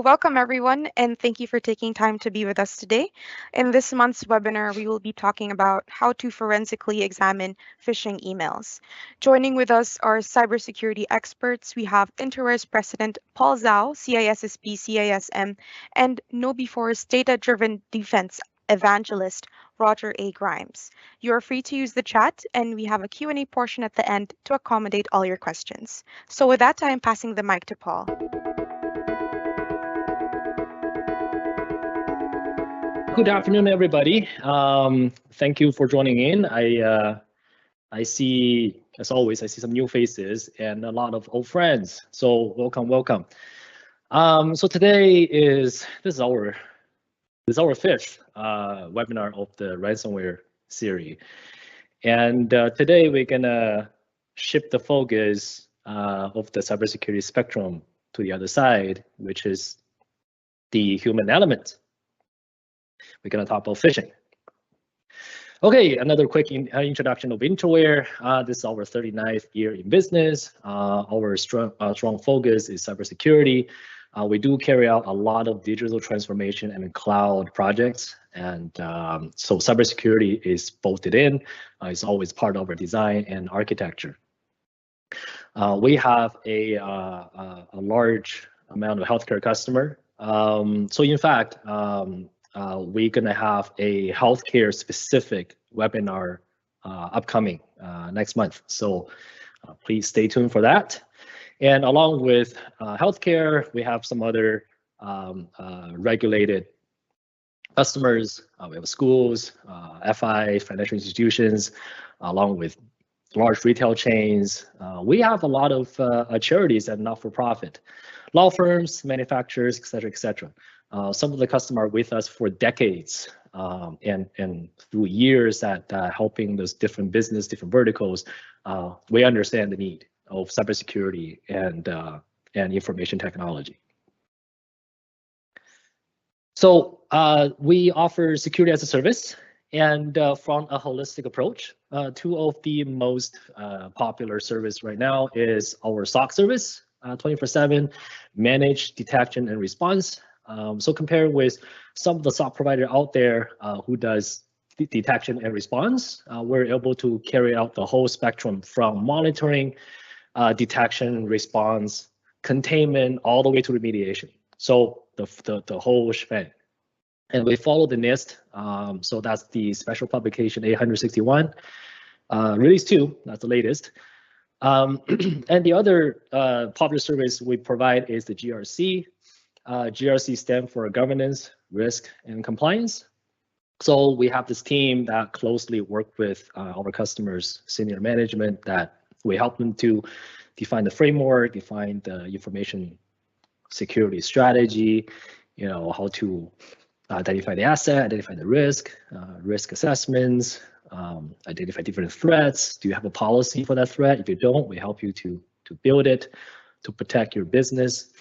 So welcome everyone, and thank you for taking time to be with us today. In this month's webinar, we will be talking about how to forensically examine phishing emails. Joining with us are cybersecurity experts. We have Interware's President Paul Zhao, CISSP, CISM, and KnowBe4's data-driven defense evangelist, Roger A. Grimes. You are free to use the chat, and we have a Q&A portion at the end to accommodate all your questions. So with that, I am passing the mic to Paul. Good afternoon, everybody. Thank you for joining in. I see, as always, I see some new faces and a lot of old friends. So welcome. So today this is our fifth webinar of the ransomware series, and today we're gonna shift the focus of the cybersecurity spectrum to the other side, which is the human element. We're going to talk about phishing. Okay, another quick introduction of Interware. This is our 39th year in business. Our strong focus is cybersecurity. We do carry out a lot of digital transformation and cloud projects, and so cybersecurity is bolted in. It's always part of our design and architecture. We have a large amount of healthcare customer. So in fact, we're gonna have a healthcare specific webinar upcoming next month. So please stay tuned for that. And along with healthcare, we have some other regulated customers. We have schools, FI, financial institutions, along with large retail chains. We have a lot of charities and not-for-profit, law firms, manufacturers, et cetera. Some of the customers are with us for decades, and through years at helping those different business, different verticals, we understand the need of cybersecurity and information technology. So we offer security as a service, and from a holistic approach. Two of the most popular service right now is our SOC service, 24/7 managed detection and response. So compared with some of the SOC provider out there who does detection and response, we're able to carry out the whole spectrum from monitoring, detection, response, containment, all the way to remediation. So the whole shebang. And we follow the NIST, so that's the special publication 861, release 2, that's the latest. And the other popular service we provide is the GRC. GRC stands for governance, risk, and compliance. So we have this team that closely work with our customers, senior management, that we help them to define the framework, define the information security strategy, how to identify the asset, identify the risk, risk assessments, identify different threats. Do you have a policy for that threat? If you don't, we help you to build it, to protect your business,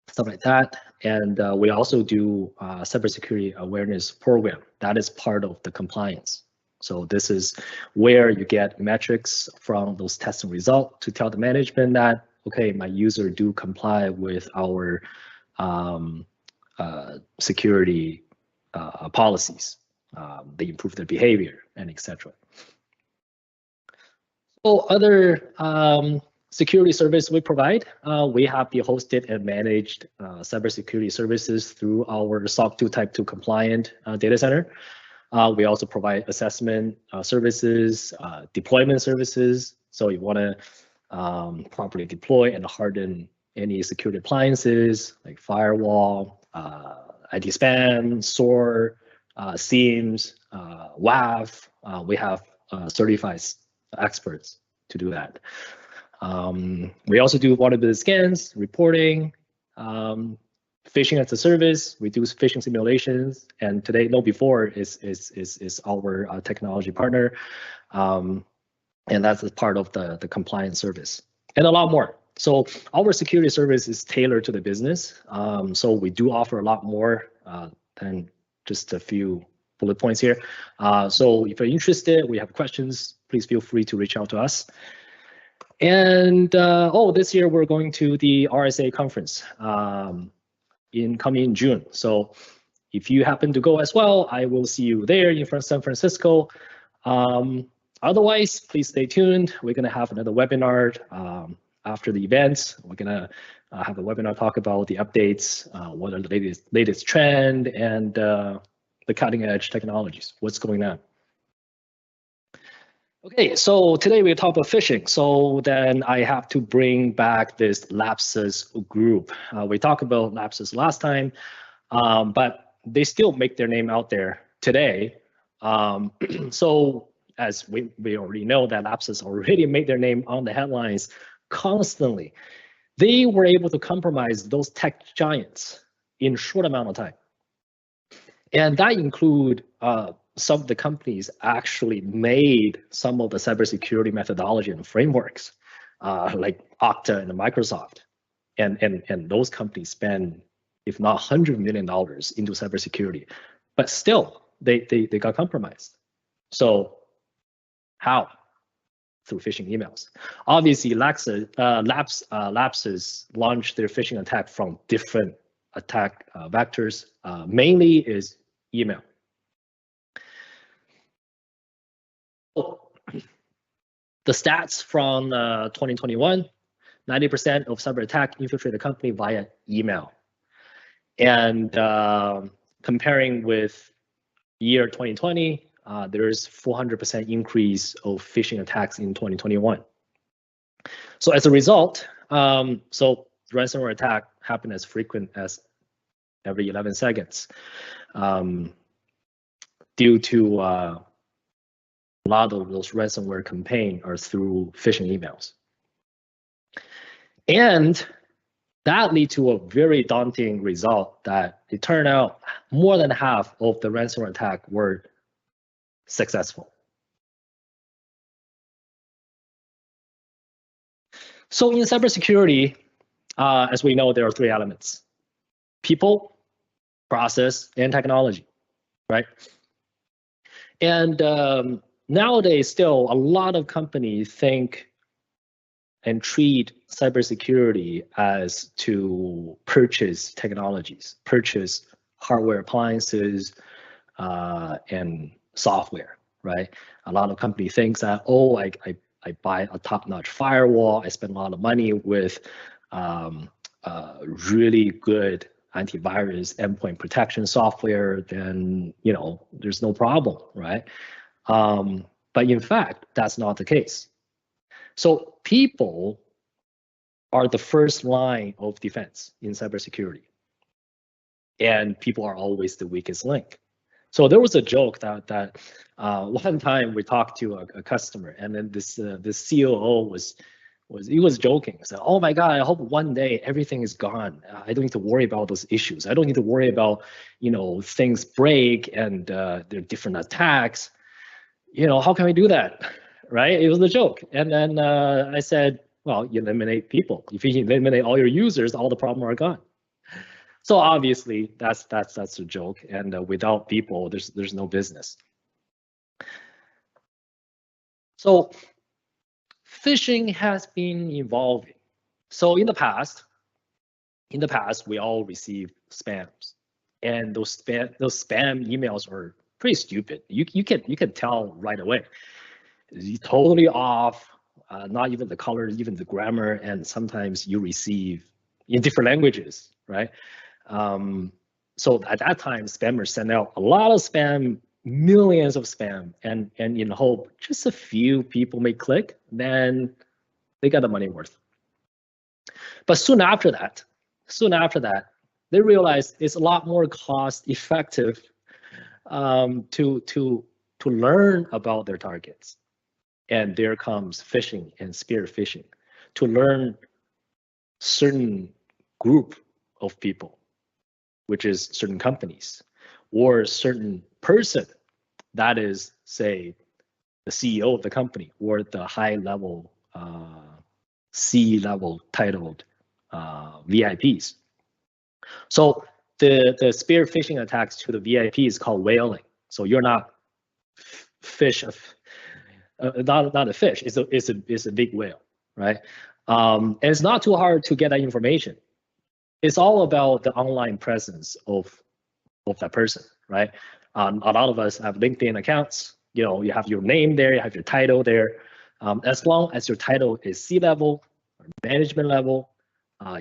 stuff like that. And we also do cybersecurity awareness program. That is part of the compliance. So this is where you get metrics from those testing results to tell the management that, okay, my user do comply with our security policies. They improve their behavior and etc. So other security service we provide, we have the hosted and managed cybersecurity services through our SOC 2 Type 2 compliant data center. We also provide assessment services, deployment services. So you want to properly deploy and harden any security appliances like firewall, anti-spam, SOAR, SIEMs, WAF. We have certified experts to do that. We also do vulnerability scans, reporting, phishing as a service. We do phishing simulations, and today KnowBe4 is our technology partner, and that's part of the compliance service, and a lot more. So our security service is tailored to the business. So we do offer a lot more than just a few bullet points here. So if you're interested, we have questions, please feel free to reach out to us. And this year we're going to the RSA conference. coming in June. So if you happen to go as well, I will see you there in San Francisco. Otherwise, please stay tuned. We're going to have another webinar after the event. We're going to have a webinar talk about the updates, what are the latest trend, and the cutting edge technologies, what's going on. Okay, so today we talk about phishing. So then I have to bring back this lapses group. We talked about lapses last time, but they still make their name out there today. So as we already know that lapses already made their name on the headlines constantly. They were able to compromise those tech giants in a short amount of time. And that include some of the companies actually made some of the cybersecurity methodology and frameworks, like Okta and Microsoft. And those companies spend, if not $100 million into cybersecurity, but still they got compromised. So how? Through phishing emails. Obviously, lapses launched their phishing attack from different attack vectors. Mainly is email. The stats from 2021, 90% of cyber attack infiltrate a company via email. And comparing with year 2020, there's 400% increase of phishing attacks in 2021. So as a result, so ransomware attack happen as frequent as every 11 seconds due to a lot of those ransomware campaigns are through phishing emails. And that led to a very daunting result that it turned out more than half of the ransomware attack were successful. So in cybersecurity, as we know, there are three elements: people, process, and technology, right? And nowadays, still, a lot of companies think and treat cybersecurity as to purchase technologies, purchase hardware appliances, and software, right? A lot of companies think that, oh, I buy a top-notch firewall, I spend a lot of money with really good antivirus endpoint protection software, then there's no problem, right? But in fact, that's not the case. So people are the first line of defense in cybersecurity, and people are always the weakest link. So there was a joke that one time we talked to a customer, and then this COO was joking. Said, "Oh my God, I hope one day everything is gone. I don't need to worry about those issues. I don't need to worry about things break and there are different attacks. How can we do that?" Right? It was a joke. And then I said, "Well, you eliminate people. If you eliminate all your users, all the problems are gone." So obviously that's a joke, and without people, there's no business. So phishing has been evolving. So in the past, we all received spams, and those spam emails are pretty stupid. You can tell right away. It's totally off. Not even the color, even the grammar, and sometimes you receive in different languages, right? So at that time, spammers sent out a lot of spam, millions of spam, and in hope just a few people may click, then they got the money worth. But soon after that, they realized it's a lot more cost effective to learn about their targets. And there comes phishing and spear phishing to learn certain group of people, which is certain companies or certain person that is, say, the CEO of the company or the high level C-level titled VIPs. So the spear phishing attacks to the VIP is called whaling. So you're not not a fish. It's a big whale, right? And it's not too hard to get that information. it's all about the online presence of that person, right? A lot of us have LinkedIn accounts. You have your name there, you have your title there. As long as your title is C-level, management level,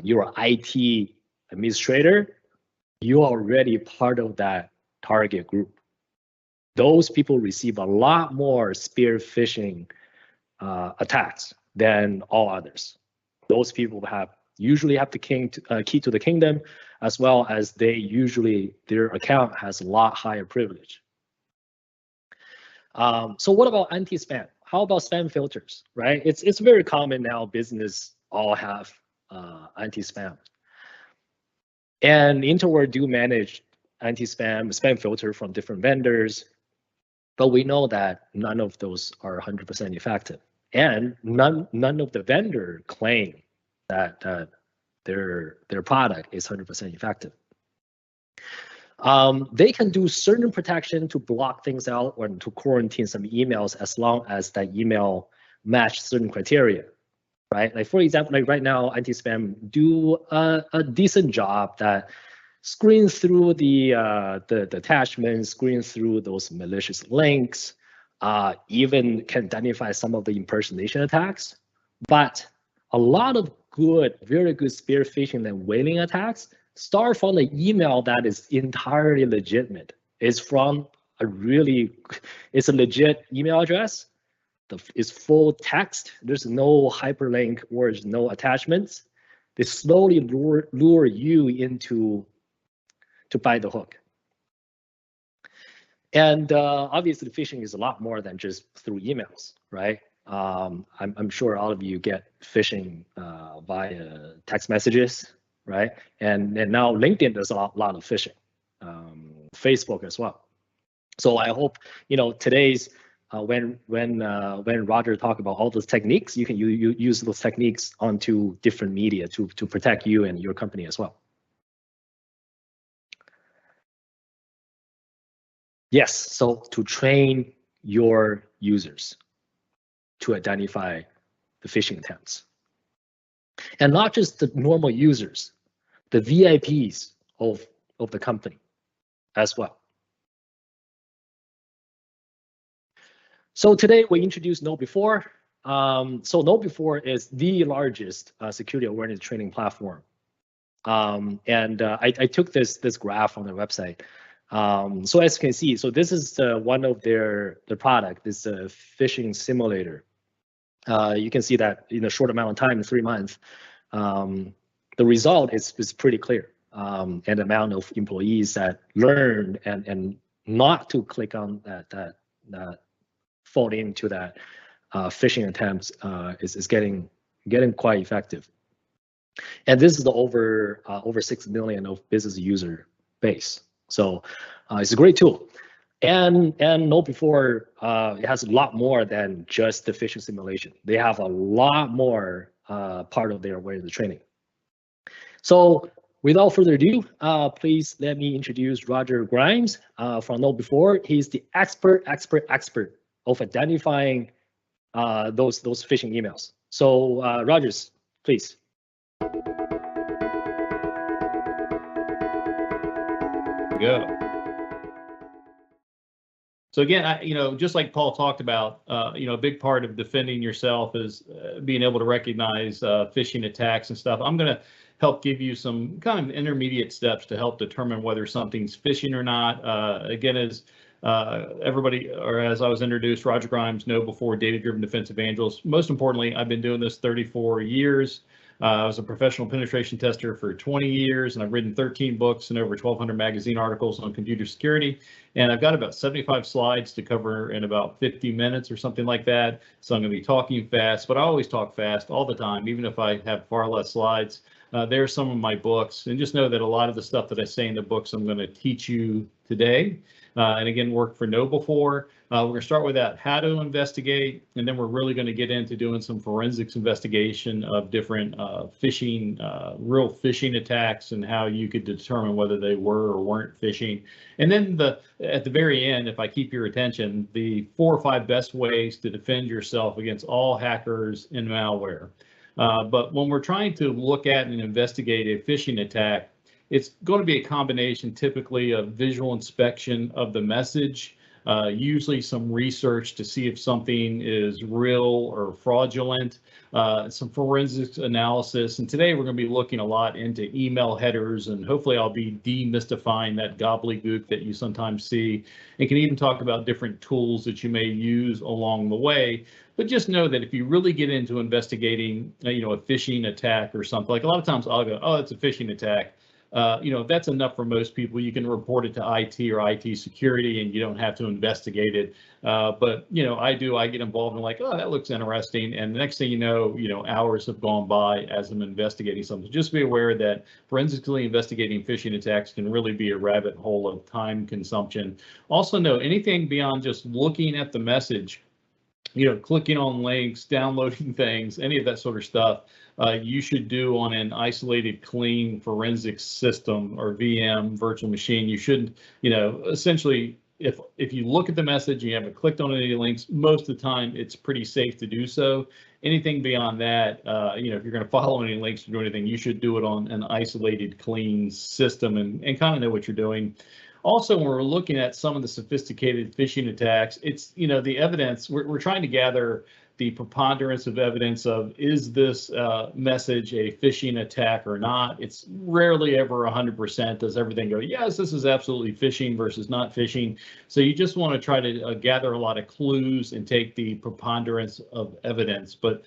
you're an IT administrator, you're already part of that target group. Those people receive a lot more spear phishing attacks than all others. Those people usually have the key to the kingdom, as well as their account has a lot higher privilege. So what about anti-spam? How about spam filters, right? It's very common now. Business all have anti-spam, and Interware do manage spam filter from different vendors, but we know that none of those are 100% effective, and none of the vendor claim that their product is 100% effective. They can do certain protection to block things out or to quarantine some emails as long as that email match certain criteria, right? Like for example, like right now, anti-spam do a decent job that screens through the attachments, screens through those malicious links, even can identify some of the impersonation attacks. But a lot of very good spear phishing and whaling attacks start from the email that is entirely legitimate. It's from it's a legit email address. It's full text. There's no hyperlink or there's no attachments. They slowly lure you into to buy the hook. And obviously, phishing is a lot more than just through emails, right? I'm sure all of you get phishing via text messages, right? And now LinkedIn does a lot of phishing, Facebook as well. So I hope today's when Roger talked about all those techniques, you can use those techniques onto different media to protect you and your company as well. Yes, so to train your users to identify the phishing attempts. And not just the normal users, the VIPs of the company as well. So today we introduced KnowBe4. So KnowBe4 is the largest security awareness training platform. And I took this graph on their website. So as you can see, so this is one of their product, this phishing simulator. You can see that in a short amount of time, in 3 months, the result is pretty clear. And the amount of employees that learned and not to click on that fall into that phishing attempts is getting quite effective. And this is the over 6 million of business user base. So it's a great tool. And KnowBe4 it has a lot more than just the phishing simulation. They have a lot more part of their awareness training. So without further ado, please let me introduce Roger Grimes from KnowBe4. He's the expert of identifying those phishing emails. So Rogers, please. Go. So again, just like Paul talked about, a big part of defending yourself is being able to recognize phishing attacks and stuff. I'm going to help give you some kind of intermediate steps to help determine whether something's phishing or not. Again, as everybody, or as I was introduced, Roger Grimes, KnowBe4 data-driven defense evangelist. Most importantly, I've been doing this 34 years. I was a professional penetration tester for 20 years, and I've written 13 books and over 1,200 magazine articles on computer security. And I've got about 75 slides to cover in about 50 minutes or something like that. So I'm going to be talking fast, but I always talk fast all the time, even if I have far less slides. There's some of my books, and just know that a lot of the stuff that I say in the books I'm going to teach you today. And again, work for KnowBe4. We're going to start with that, how to investigate, and then we're really going to get into doing some forensics investigation of different phishing, real phishing attacks, and how you could determine whether they were or weren't phishing. And then at the very end, if I keep your attention, the 4 or 5 best ways to defend yourself against all hackers and malware. But when we're trying to look at and investigate a phishing attack, it's going to be a combination typically of visual inspection of the message, usually some research to see if something is real or fraudulent, some forensics analysis. And today we're going to be looking a lot into email headers, and hopefully I'll be demystifying that gobbledygook that you sometimes see, and can even talk about different tools that you may use along the way. But just know that if you really get into investigating, a phishing attack or something, like a lot of times I'll go, oh, it's a phishing attack. That's enough for most people. You can report it to IT or IT security, and you don't have to investigate it. But I get involved in like, oh, that looks interesting. And the next thing you know, hours have gone by as I'm investigating something. Just be aware that forensically investigating phishing attacks can really be a rabbit hole of time consumption. Also know anything beyond just looking at the message, clicking on links, downloading things, any of that sort of stuff, you should do on an isolated, clean forensics system or VM virtual machine. You shouldn't, essentially, if you look at the message and you haven't clicked on any links, most of the time it's pretty safe to do so. Anything beyond that, if you're going to follow any links or do anything, you should do it on an isolated, clean system and kind of know what you're doing. Also, when we're looking at some of the sophisticated phishing attacks, it's, the evidence, we're trying to gather the preponderance of evidence of, is this message a phishing attack or not? It's rarely ever 100%. Does everything go, yes, this is absolutely phishing versus not phishing? So you just want to try to gather a lot of clues and take the preponderance of evidence. But,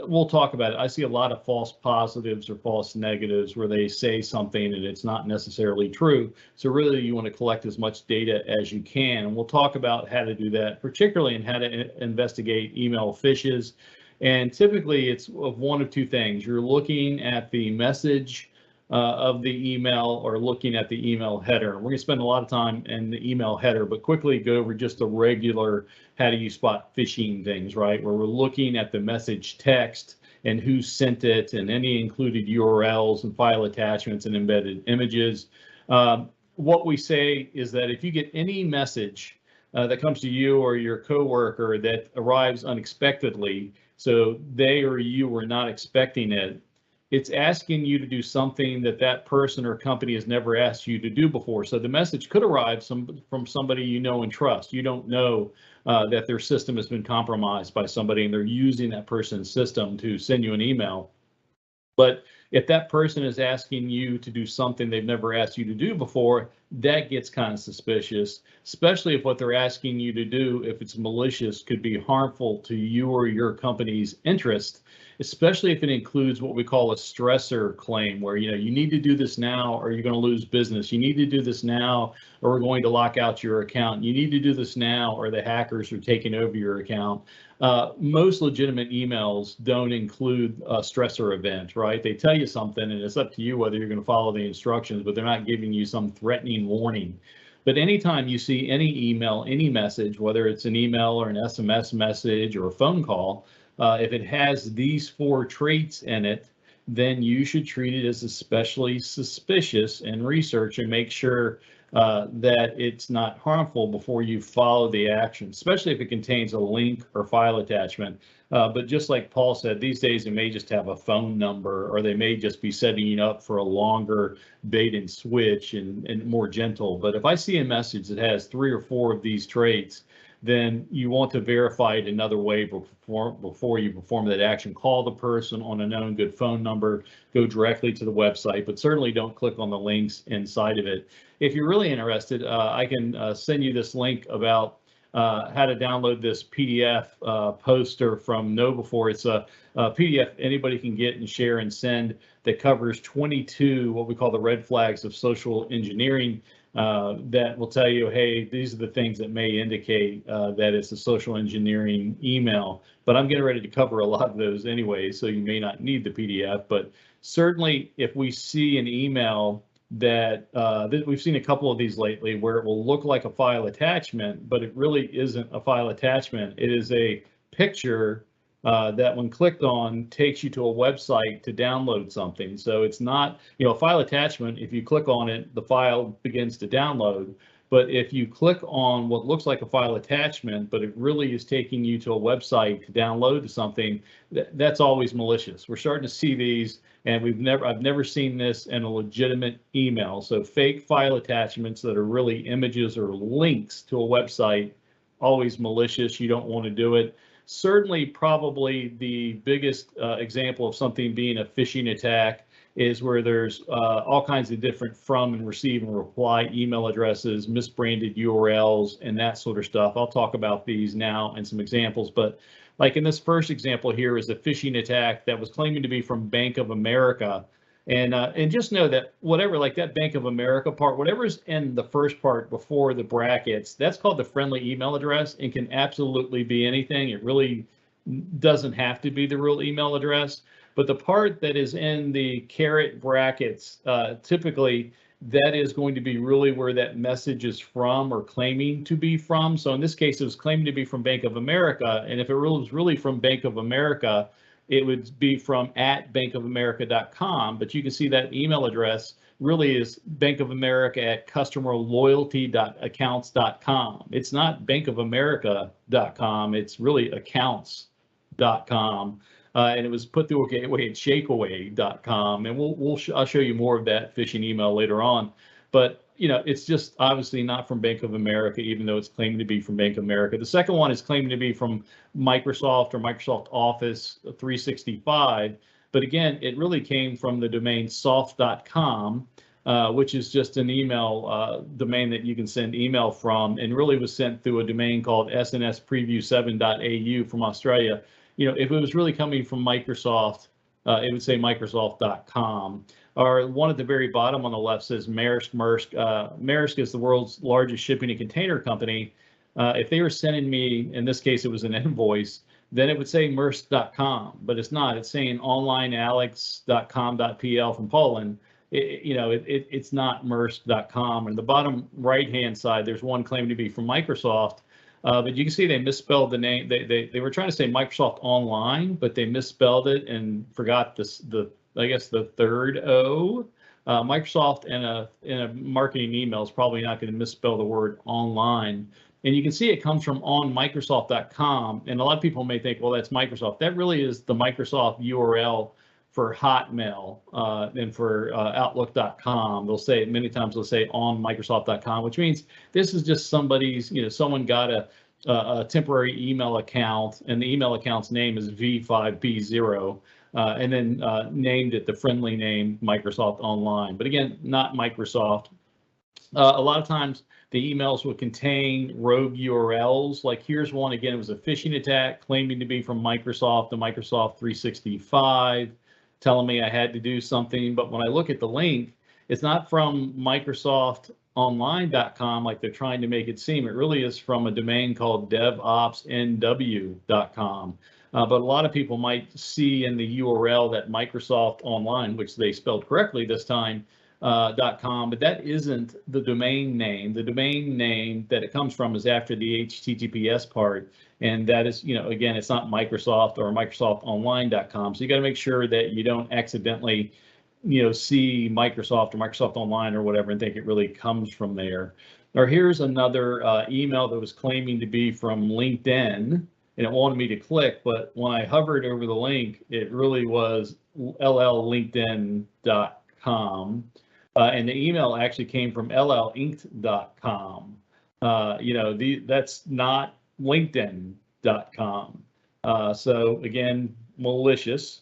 we'll talk about it. I see a lot of false positives or false negatives where they say something and it's not necessarily true. So really you want to collect as much data as you can. And we'll talk about how to do that, particularly in how to investigate email phishes. And typically it's of one of two things. You're looking at the message of the email or looking at the email header. We're going to spend a lot of time in the email header, but quickly go over just the regular how do you spot phishing things, right? Where we're looking at the message text and who sent it and any included URLs and file attachments and embedded images. What we say is that if you get any message that comes to you or your coworker that arrives unexpectedly, so they or you were not expecting it, it's asking you to do something that that person or company has never asked you to do before. So the message could arrive from somebody you know and trust. You don't know that their system has been compromised by somebody and they're using that person's system to send you an email. But if that person is asking you to do something they've never asked you to do before, that gets kind of suspicious, especially if what they're asking you to do, if it's malicious, could be harmful to you or your company's interest, especially if it includes what we call a stressor claim, where you need to do this now or you're going to lose business. You need to do this now or we're going to lock out your account. You need to do this now or the hackers are taking over your account. Most legitimate emails don't include a stressor event, right? They tell you something and it's up to you whether you're going to follow the instructions, but they're not giving you some threatening warning. But anytime you see any email, any message, whether it's an email or an SMS message or a phone call, if it has these 4 traits in it, then you should treat it as especially suspicious and research and make sure that it's not harmful before you follow the action, especially if it contains a link or file attachment. But just like Paul said, these days it may just have a phone number, or they may just be setting you up for a longer bait and switch and more gentle. But if I see a message that has 3 or 4 of these traits, then you want to verify it another way before you perform that action. Call the person on a known good phone number, go directly to the website, but certainly don't click on the links inside of it. If you're really interested, I can send you this link about how to download this PDF poster from KnowBe4. It's a PDF anybody can get and share and send that covers 22 what we call the red flags of social engineering. That will tell you, hey, these are the things that may indicate that it's a social engineering email. But I'm getting ready to cover a lot of those anyway, so you may not need the PDF. But certainly, if we see an email that we've seen a couple of these lately where it will look like a file attachment, but it really isn't a file attachment. It is a picture that when clicked on takes you to a website to download something. So it's not, a file attachment. If you click on it, the file begins to download. But if you click on what looks like a file attachment, but it really is taking you to a website to download something, that's always malicious. We're starting to see these, and I've never seen this in a legitimate email. So fake file attachments that are really images or links to a website, always malicious. You don't want to do it. Certainly, probably the biggest example of something being a phishing attack is where there's all kinds of different from and receive and reply email addresses, misbranded URLs, and that sort of stuff. I'll talk about these now and some examples, but like in this first example here is a phishing attack that was claiming to be from Bank of America. And just know that whatever, like that Bank of America part, whatever's in the first part before the brackets, that's called the friendly email address and can absolutely be anything. It really doesn't have to be the real email address. But the part that is in the caret brackets, typically that is going to be really where that message is from or claiming to be from. So in this case, it was claiming to be from Bank of America. And if it was really from Bank of America, it would be from @bankofamerica.com. But you can see that email address really is Bank of America at customerloyalty.accounts.com. It's not bankofamerica.com. It's really accounts.com. And it was put through a gateway at shakeaway.com, and I'll show you more of that phishing email later on. But you know, it's just obviously not from Bank of America, even though it's claiming to be from Bank of America. The second one is claiming to be from Microsoft or Microsoft Office 365, but again, it really came from the domain soft.com, which is just an email domain that you can send email from, and really was sent through a domain called snspreview7.au from Australia. You know, if it was really coming from Microsoft, it would say Microsoft.com. Or one at the very bottom on the left says Maersk. Maersk is the world's largest shipping and container company. If they were sending me, in this case, it was an invoice, then it would say Maersk.com, but it's not. It's saying onlinealex.com.pl from Poland. It's not Maersk.com. And the bottom right-hand side, there's one claiming to be from Microsoft. But you can see they misspelled the name. They were trying to say Microsoft Online, but they misspelled it and forgot the third O. Microsoft in a marketing email is probably not going to misspell the word online. And you can see it comes from onmicrosoft.com. And a lot of people may think, well, that's Microsoft. That really is the Microsoft URL for Hotmail and for Outlook.com. They'll say many times they'll say on Microsoft.com, which means this is just somebody's, someone got a temporary email account, and the email account's name is V5B0, and then named it the friendly name Microsoft Online. But again, not Microsoft. A lot of times the emails will contain rogue URLs. Like here's one, again, it was a phishing attack claiming to be from Microsoft to Microsoft 365. Telling me I had to do something, but when I look at the link, it's not from MicrosoftOnline.com like they're trying to make it seem. It really is from a domain called DevOpsNW.com. But a lot of people might see in the URL that Microsoft Online, which they spelled correctly this time, .com, but that isn't the domain name. The domain name that it comes from is after the HTTPS part. And that is, again, it's not Microsoft or MicrosoftOnline.com. So you got to make sure that you don't accidentally, see Microsoft or Microsoft Online or whatever and think it really comes from there. Or here's another email that was claiming to be from LinkedIn, and it wanted me to click, but when I hovered over the link, it really was LLLinkedIn.com. And the email actually came from LLinked.com. That's not LinkedIn.com. So again, malicious.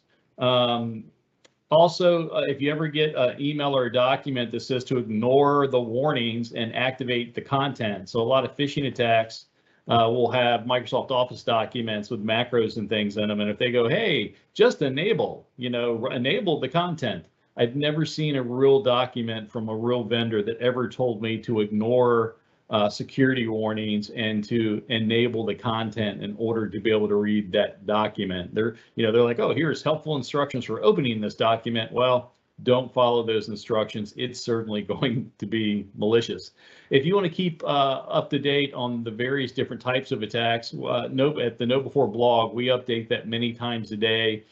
Also, if you ever get an email or a document that says to ignore the warnings and activate the content. So a lot of phishing attacks will have Microsoft Office documents with macros and things in them. And if they go, hey, just enable the content. I've never seen a real document from a real vendor that ever told me to ignore security warnings and to enable the content in order to be able to read that document. They're like, oh, here's helpful instructions for opening this document. Well, don't follow those instructions. It's certainly going to be malicious. If you want to keep up to date on the various different types of attacks, at the Know Before blog, we update that many times a day.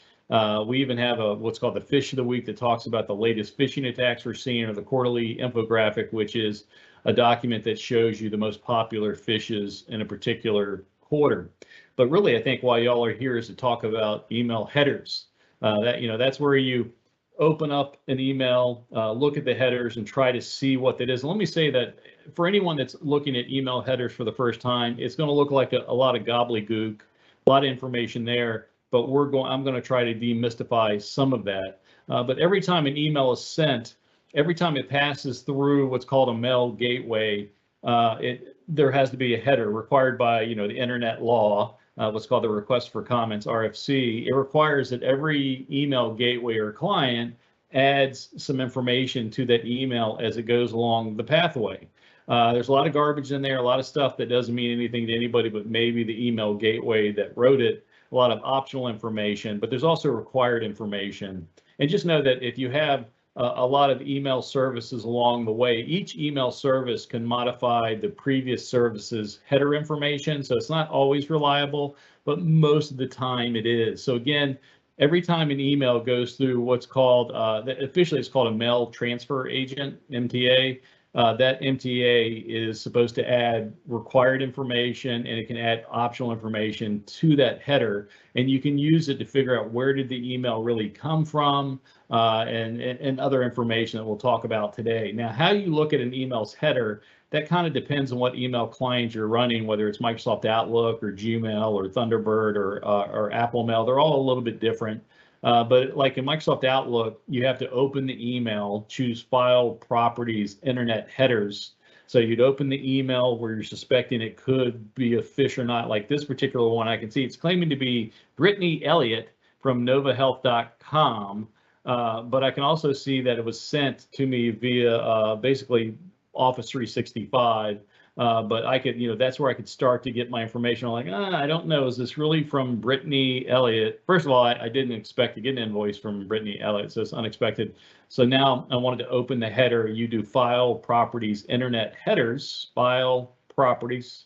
We even have what's called the Fish of the Week that talks about the latest phishing attacks we're seeing, or the quarterly infographic, which is a document that shows you the most popular phishes in a particular quarter. But really, I think why y'all are here is to talk about email headers. That's where you open up an email, look at the headers, and try to see what that is. And let me say that for anyone that's looking at email headers for the first time, it's going to look like a lot of gobbledygook, a lot of information there. But I'm going to try to demystify some of that. But every time an email is sent, every time it passes through what's called a mail gateway, there has to be a header required by the internet law, what's called the request for comments, RFC. It requires that every email gateway or client adds some information to that email as it goes along the pathway. There's a lot of garbage in there, a lot of stuff that doesn't mean anything to anybody but maybe the email gateway that wrote it, a lot of optional information, but there's also required information. And just know that if you have a lot of email services along the way, each email service can modify the previous service's header information. So it's not always reliable, but most of the time it is. So again, every time an email goes through what's called, officially it's called a mail transfer agent, MTA, that MTA is supposed to add required information, and it can add optional information to that header, and you can use it to figure out where did the email really come from, and other information that we'll talk about today. Now, how you look at an email's header, that kind of depends on what email client you're running, whether it's Microsoft Outlook or Gmail or Thunderbird or Apple Mail. They're all a little bit different. But like in Microsoft Outlook, you have to open the email, choose File, Properties, Internet Headers. So you'd open the email where you're suspecting it could be a phish or not. Like this particular one, I can see it's claiming to be Brittany Elliott from novahealth.com. But I can also see that it was sent to me via basically Office 365. But I could, that's where I could start to get my information. I'm like, I don't know, is this really from Brittany Elliott? First of all, I didn't expect to get an invoice from Brittany Elliott, so it's unexpected. So now I wanted to open the header. You do File, Properties, Internet Headers, File, Properties,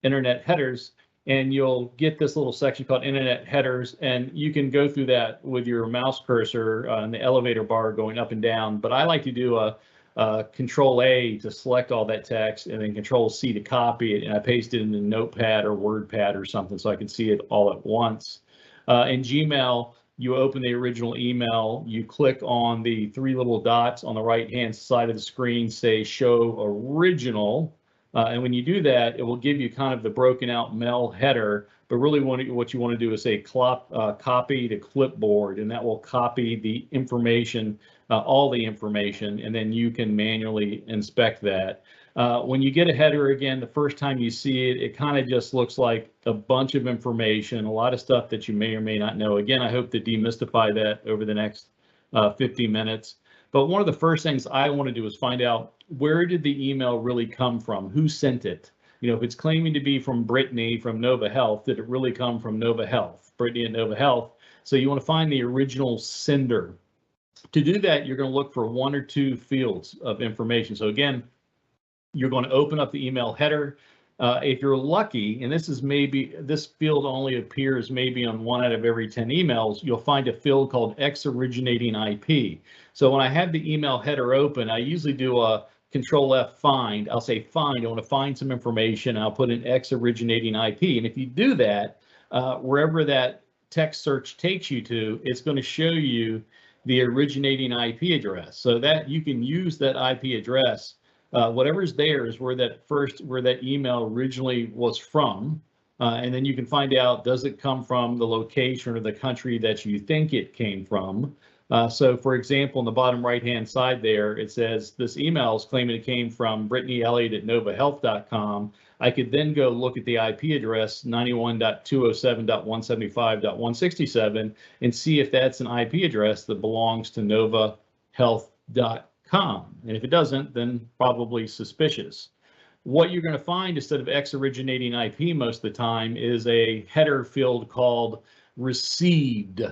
Internet Headers, and you'll get this little section called Internet Headers, and you can go through that with your mouse cursor in the elevator bar going up and down. But I like to do a Control A to select all that text, and then Control C to copy it, and I paste it in the Notepad or WordPad or something so I can see it all at once. In Gmail, you open the original email, you click on the three little dots on the right-hand side of the screen, say Show Original, and when you do that, it will give you kind of the broken out mail header, but really what you want to do is say copy to Clipboard, and that will copy the information, all the information, and then you can manually inspect that. When you get a header again, the first time you see it, it kind of just looks like a bunch of information, a lot of stuff that you may or may not know. Again, I hope to demystify that over the next 50 minutes. But one of the first things I want to do is find out, where did the email really come from? Who sent it? If it's claiming to be from Brittany from Nova Health, did it really come from Nova Health, Brittany at Nova Health? So you want to find the original sender. To do that, you're going to look for one or two fields of information. So again, you're going to open up the email header. If you're lucky, and this field only appears maybe on 1 out of every 10 emails, you'll find a field called X originating IP. So when I have the email header open, I usually do a Control F find. I'll say find. I want to find some information. I'll put an X originating IP. And if you do that, wherever that text search takes you to, it's going to show you the originating IP address, so that you can use that IP address. Whatever's there is where that email originally was from, and then you can find out, does it come from the location or the country that you think it came from. So for example, in the bottom right-hand side there, it says this email is claiming it came from Brittany Elliott at novahealth.com. I could then go look at the IP address 91.207.175.167 and see if that's an IP address that belongs to novahealth.com. And if it doesn't, then probably suspicious. What you're going to find instead of X originating IP most of the time is a header field called received.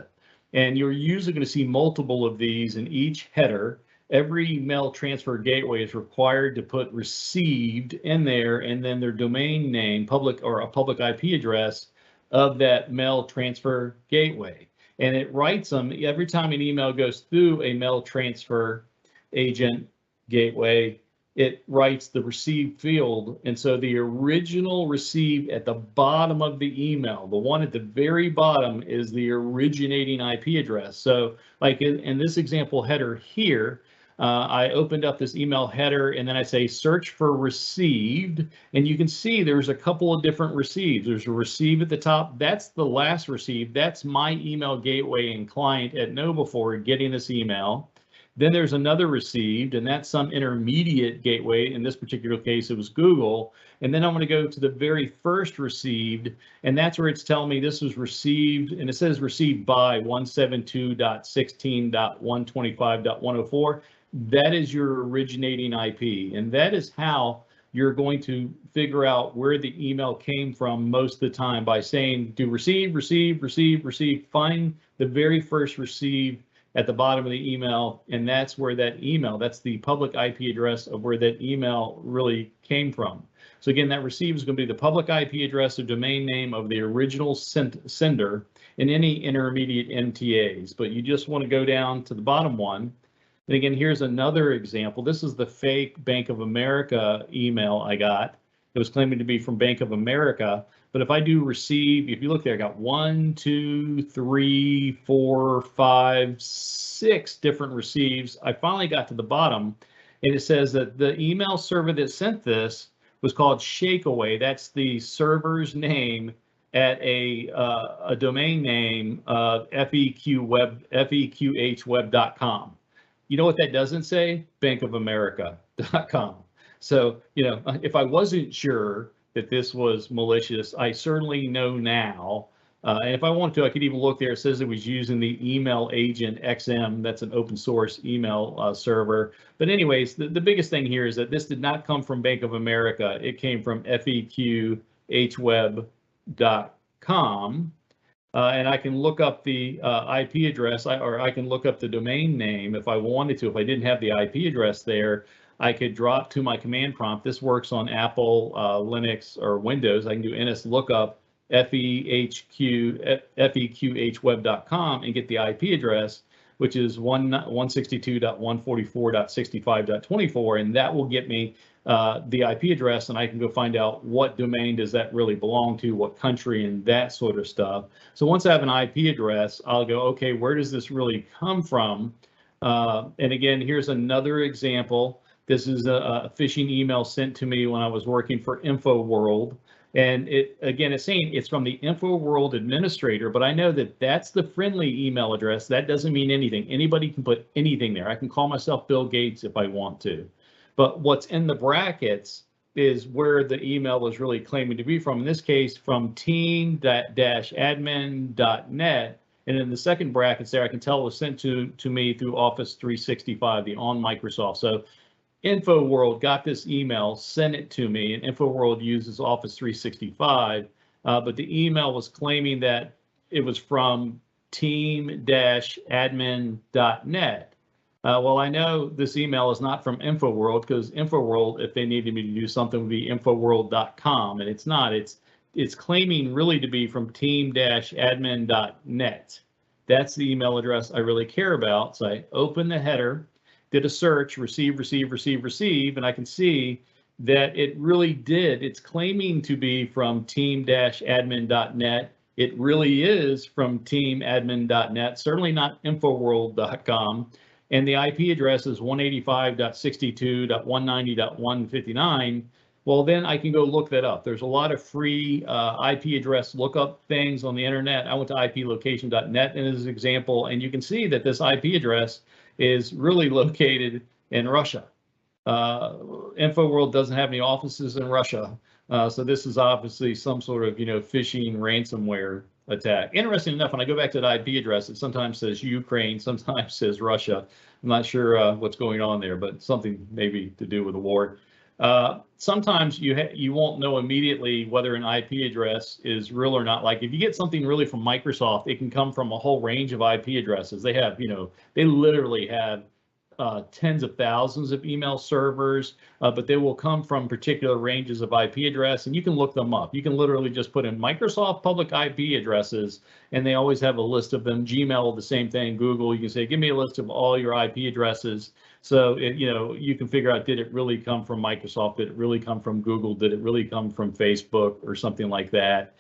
And you're usually going to see multiple of these in each header. Every mail transfer gateway is required to put received in there, and then their domain name, public IP address of that mail transfer gateway. And it writes them every time an email goes through a mail transfer agent gateway. it writes the received field. And so the original received at the bottom of the email, the one at the very bottom, is the originating IP address. So like in this example header here, I opened up this email header and then I say search for received, and you can see there's a couple of different receives. There's a receive at the top. That's the last receive. That's my email gateway and client at KnowBe4 getting this email. Then there's another received, and that's some intermediate gateway. In this particular case, it was Google. And then I'm going to go to the very first received, and that's where it's telling me this was received, and it says received by 172.16.125.104. That is your originating IP, and that is how you're going to figure out where the email came from most of the time by saying do receive, receive, receive, receive, find the very first received at the bottom of the email, and that's where that email, that's the public IP address of where that email really came from. So again, that receive is going to be the public IP address or domain name of the original sender and any intermediate MTAs, but you just want to go down to the bottom one. And again, here's another example. This is the fake Bank of America email I got. It was claiming to be from Bank of America. But if I do receive, if you look there, I got 1, 2, 3, 4, 5, 6 different receives. I finally got to the bottom, and it says that the email server that sent this was called Shakeaway. That's the server's name at a domain name of feqhweb.com. You know what that doesn't say? bankofamerica.com. So, you know, if I wasn't sure that this was malicious, I certainly know now. And if I want to, I could even look there. It says it was using the email agent XM. That's an open source email server. But anyways, the biggest thing here is that this did not come from Bank of America. It came from feqhweb.com. And I can look up the IP address, or I can look up the domain name if I wanted to. If I didn't have the IP address there, I could drop to my command prompt. This works on Apple, Linux, or Windows. I can do ns lookup feqhweb.com and get the IP address, which is 162.144.65.24, and that will get me the IP address, and I can go find out what domain does that really belong to, what country, and that sort of stuff. So once I have an IP address, I'll go, okay, where does this really come from? And again, here's another example. This is a phishing email sent to me when I was working for InfoWorld. And it's saying it's from the InfoWorld administrator, but I know that that's the friendly email address. That doesn't mean anything. Anybody can put anything there. I can call myself Bill Gates if I want to. But what's in the brackets is where the email was really claiming to be from. In this case, from team-admin.net. And in the second brackets there, I can tell it was sent to me through Office 365, the on Microsoft. So InfoWorld got this email, sent it to me, and InfoWorld uses Office 365, but the email was claiming that it was from team-admin.net. Well, I know this email is not from InfoWorld, because InfoWorld, if they needed me to do something, would be infoworld.com, and it's not. It's claiming really to be from team-admin.net. That's the email address I really care about. So I open the header, did a search, receive, receive, receive, receive, and I can see that it really did. It's claiming to be from team-admin.net. It really is from team-admin.net, certainly not infoworld.com. And the IP address is 185.62.190.159. Well, then I can go look that up. There's a lot of free IP address lookup things on the internet. I went to iplocation.net as an example, and you can see that this IP address is really located in Russia. InfoWorld doesn't have any offices in Russia. So this is obviously some sort of, phishing ransomware attack. Interesting enough, when I go back to the IP address, it sometimes says Ukraine, sometimes says Russia. I'm not sure what's going on there, but something maybe to do with the war. Sometimes you won't know immediately whether an IP address is real or not. Like if you get something really from Microsoft, it can come from a whole range of IP addresses. They have, they literally have tens of thousands of email servers, but they will come from particular ranges of IP address, and you can look them up. You can literally just put in Microsoft public IP addresses, and they always have a list of them. Gmail, the same thing. Google, you can say, give me a list of all your IP addresses. So, you can figure out, did it really come from Microsoft? Did it really come from Google? Did it really come from Facebook or something like that?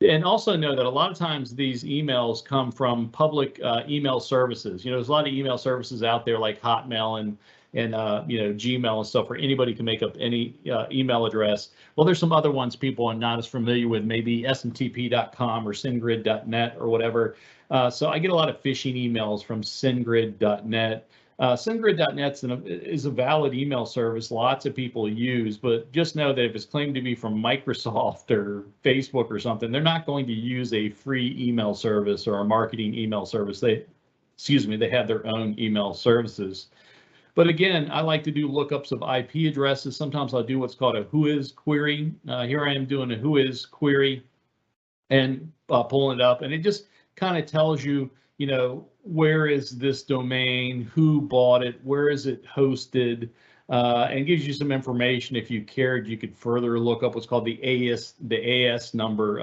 And also know that a lot of times these emails come from public email services. There's a lot of email services out there like Hotmail and Gmail and stuff where anybody can make up any email address. Well, there's some other ones people are not as familiar with, maybe smtp.com or SendGrid.net or whatever. So I get a lot of phishing emails from SendGrid.net. SendGrid.net is a valid email service lots of people use, but just know that if it's claimed to be from Microsoft or Facebook or something, they're not going to use a free email service or a marketing email service. They have their own email services. But again, I like to do lookups of IP addresses. Sometimes I'll do what's called a Whois Query. Here I am doing a Whois Query and pulling it up, and it just kind of tells you, where is this domain, who bought it, where is it hosted, and gives you some information. If you cared, you could further look up what's called the AS number.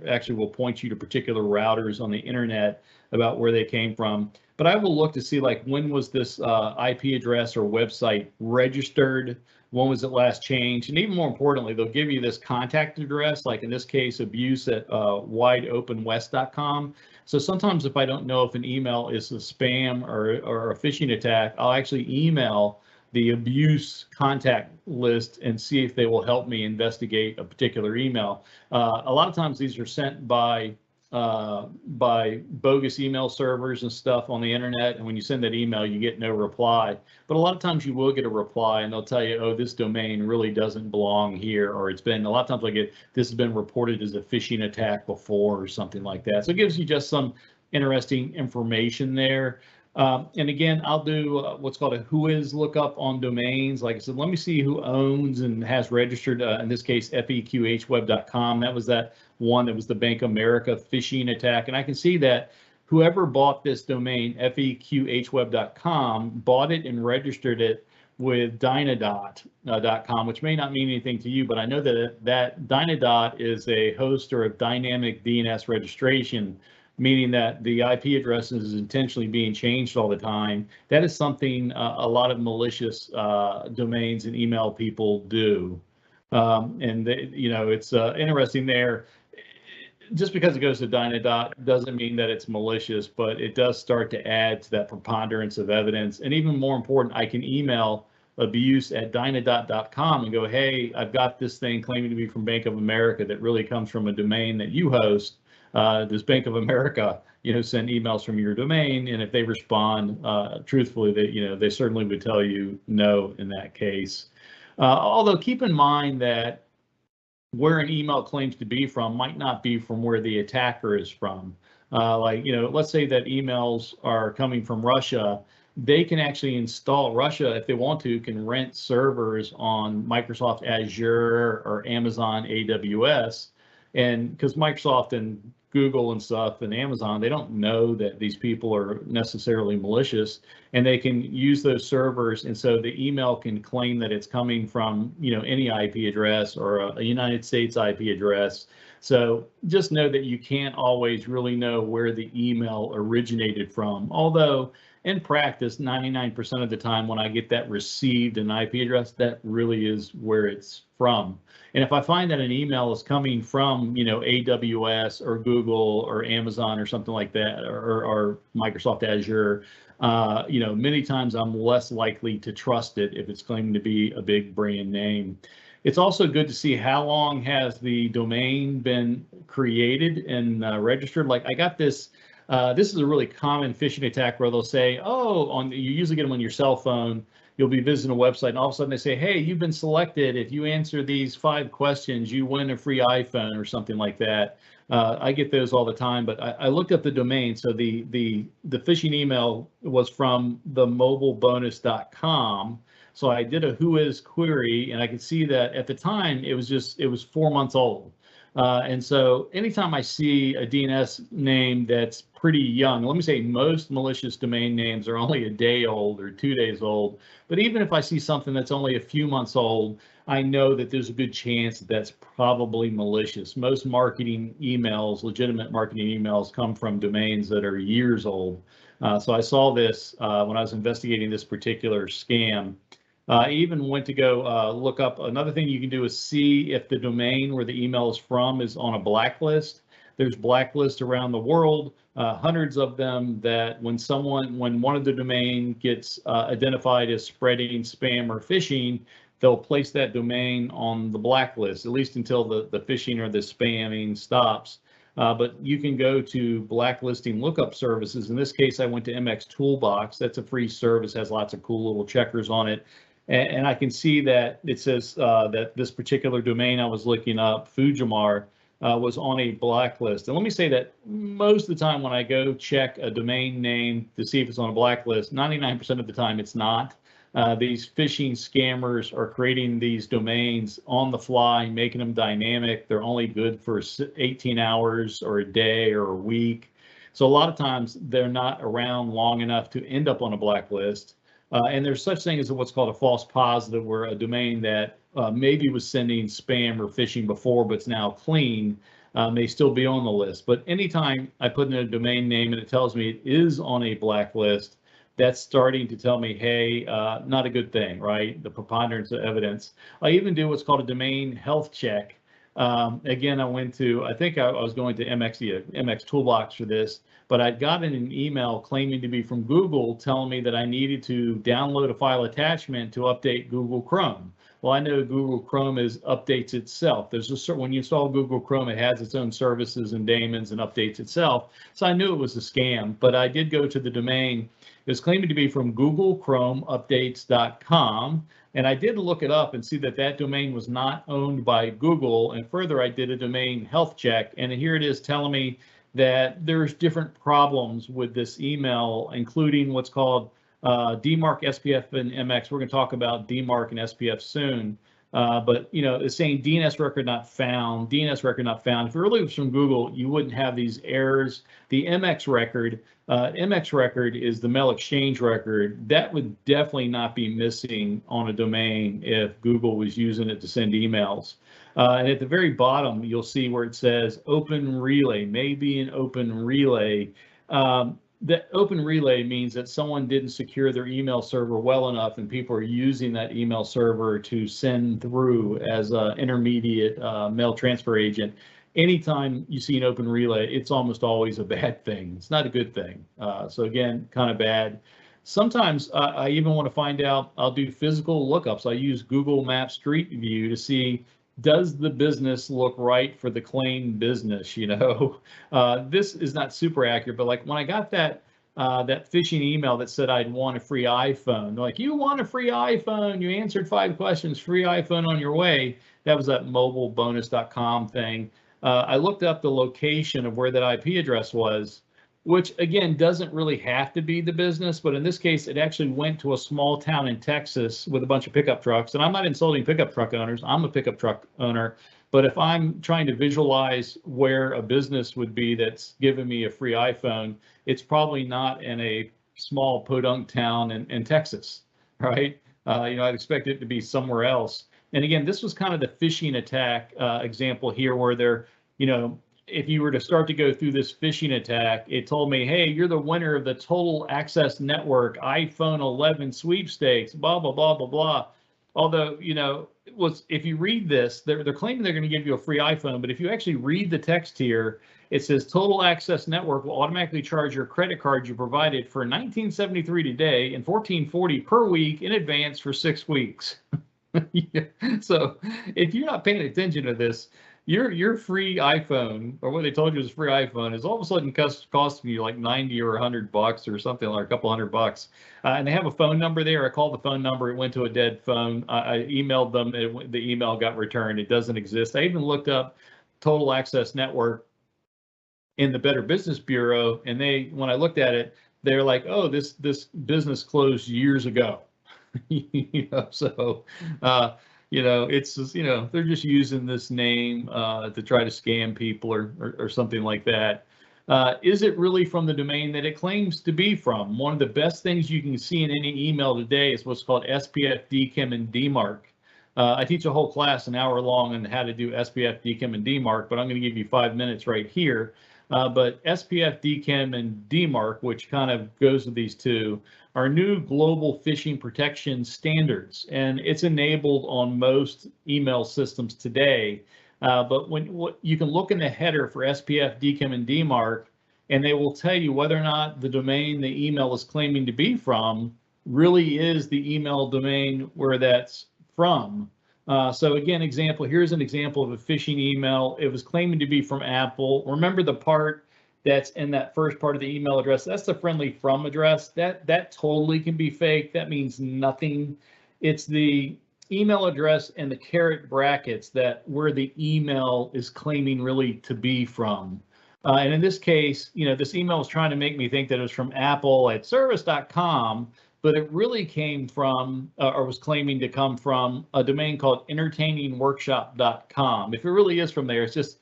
Actually will point you to particular routers on the internet about where they came from. But I will look to see, like, when was this IP address or website registered? When was it last changed? And even more importantly, they'll give you this contact address, like in this case, abuse@wideopenwest.com. So sometimes if I don't know if an email is a spam or a phishing attack, I'll actually email the abuse contact list and see if they will help me investigate a particular email. A lot of times these are sent by bogus email servers and stuff on the internet, and when you send that email you get no reply. But a lot of times you will get a reply and they'll tell you, oh, this domain really doesn't belong here, or it's been, a lot of times I get, this has been reported as a phishing attack before or something like that. So it gives you just some interesting information there. And again, I'll do what's called a Whois lookup on domains. Like I said, let me see who owns and has registered, in this case, feqhweb.com. That was that one that was the Bank of America phishing attack. And I can see that whoever bought this domain, feqhweb.com, bought it and registered it with Dynadot.com, which may not mean anything to you, but I know that Dynadot is a host or a dynamic DNS registration, meaning that the IP address is intentionally being changed all the time. That is something a lot of malicious domains and email people do. And they, it's interesting there. Just because it goes to Dynadot doesn't mean that it's malicious, but it does start to add to that preponderance of evidence. And even more important, I can email abuse@dynadot.com and go, hey, I've got this thing claiming to be from Bank of America that really comes from a domain that you host. Does Bank of America, send emails from your domain? And if they respond truthfully, they certainly would tell you no in that case. Although keep in mind that where an email claims to be from might not be from where the attacker is from. Let's say that emails are coming from Russia. They can actually install, Russia, if they want to, can rent servers on Microsoft Azure or Amazon AWS. And because Microsoft and Google and stuff and Amazon, they don't know that these people are necessarily malicious, and they can use those servers. And so the email can claim that it's coming from, any IP address or a United States IP address. So just know that you can't always really know where the email originated from. Although in practice, 99% of the time when I get that received an IP address, that really is where it's from. And if I find that an email is coming from, AWS or Google or Amazon or something like that, or Microsoft Azure, many times I'm less likely to trust it if it's claiming to be a big brand name. It's also good to see how long has the domain been created and registered. Like I got this. This is a really common phishing attack where they'll say, oh, you usually get them on your cell phone. You'll be visiting a website and all of a sudden they say, hey, you've been selected. If you answer these 5 questions, you win a free iPhone or something like that. I get those all the time, but I looked up the domain. So the phishing email was from themobilebonus.com. So I did a Whois query and I could see that at the time it was 4 months old. And so anytime I see a DNS name that's pretty young, let me say most malicious domain names are only a day old or 2 days old. But even if I see something that's only a few months old, I know that there's a good chance that that's probably malicious. Most marketing emails, legitimate marketing emails, come from domains that are years old. So I saw this when I was investigating this particular scam. I even went to go look up. Another thing you can do is see if the domain where the email is from is on a blacklist. There's blacklists around the world, hundreds of them, that when one of the domain gets identified as spreading spam or phishing, they'll place that domain on the blacklist, at least until the phishing or the spamming stops. But you can go to blacklisting lookup services. In this case, I went to MX Toolbox. That's a free service, has lots of cool little checkers on it. And I can see that it says that this particular domain I was looking up, Fujimar, was on a blacklist. And let me say that most of the time when I go check a domain name to see if it's on a blacklist, 99% of the time it's not. These phishing scammers are creating these domains on the fly, making them dynamic. They're only good for 18 hours or a day or a week. So a lot of times they're not around long enough to end up on a blacklist. And there's such thing as what's called a false positive, where a domain that maybe was sending spam or phishing before, but it's now clean, may still be on the list. But anytime I put in a domain name and it tells me it is on a blacklist, that's starting to tell me, hey, not a good thing, right? The preponderance of evidence. I even do what's called a domain health check. Again, I think I was going to MX Toolbox for this, but I'd gotten an email claiming to be from Google telling me that I needed to download a file attachment to update Google Chrome. Well, I know Google Chrome updates itself. When you install Google Chrome, it has its own services and daemons and updates itself. So I knew it was a scam, but I did go to the domain. It was claiming to be from Google Chrome Updates.com. And I did look it up and see that that domain was not owned by Google. And further, I did a domain health check, and here it is telling me that there's different problems with this email, including what's called DMARC, SPF, and MX. We're going to talk about DMARC and SPF soon. But it's saying DNS record not found, DNS record not found. If it really was from Google, you wouldn't have these errors. The MX record is the mail exchange record. That would definitely not be missing on a domain if Google was using it to send emails. And at the very bottom, you'll see where it says open relay, maybe an open relay. That open relay means that someone didn't secure their email server well enough, and people are using that email server to send through as an intermediate mail transfer agent. Anytime you see an open relay, it's almost always a bad thing. It's not a good thing. So again, kind of bad. Sometimes I even want to find out, I'll do physical lookups. I use Google Maps Street View to see, does the business look right for the claimed business? This is not super accurate, but like when I got that phishing email that said I'd want a free iPhone, they're like, you want a free iPhone? You answered 5 questions, free iPhone on your way. That was that mobilebonus.com thing. I looked up the location of where that IP address was, which again doesn't really have to be the business, but in this case, it actually went to a small town in Texas with a bunch of pickup trucks. And I'm not insulting pickup truck owners. I'm a pickup truck owner. But if I'm trying to visualize where a business would be that's giving me a free iPhone, it's probably not in a small podunk town in Texas, right? I'd expect it to be somewhere else. And again, this was kind of the phishing attack example here, where they're, if you were to start to go through this phishing attack, it told me, hey, you're the winner of the Total Access Network iPhone 11 sweepstakes, blah, blah, blah, blah, blah. Although, if you read this, they're claiming they're going to give you a free iPhone, but if you actually read the text here, it says Total Access Network will automatically charge your credit card you provided for $19.73 today and $14.40 per week in advance for 6 weeks. So if you're not paying attention to this, your free iPhone, or what they told you was a free iPhone, is all of a sudden costing you like 90 or $100 or something, like a couple $100. And they have a phone number there. I called the phone number. It went to a dead phone. I emailed them. The email got returned. It doesn't exist. I even looked up Total Access Network in the Better Business Bureau, and when I looked at it, they're like, oh, this business closed years ago. So It's just, they're just using this name to try to scam people or something like that. Is it really from the domain that it claims to be from? One of the best things you can see in any email today is what's called SPFDKIMDMARC. I teach a whole class an hour long on how to do SPFDKIMDMARC, but I'm going to give you 5 minutes right here. But SPFDKIMDMARC, which kind of goes with these two, are new global phishing protection standards, and it's enabled on most email systems today. But you can look in the header for SPFDKIMDMARC, and they will tell you whether or not the domain the email is claiming to be from really is the email domain where that's from. So again, here's an example of a phishing email. It was claiming to be from Apple. Remember the part that's in that first part of the email address, that's the friendly from address. That totally can be fake. That means nothing. It's the email address and the caret brackets where the email is claiming really to be from. And in this case, this email was trying to make me think that it was from Apple at service.com, but it really came from, or was claiming to come from, a domain called entertainingworkshop.com. If it really is from there, it's just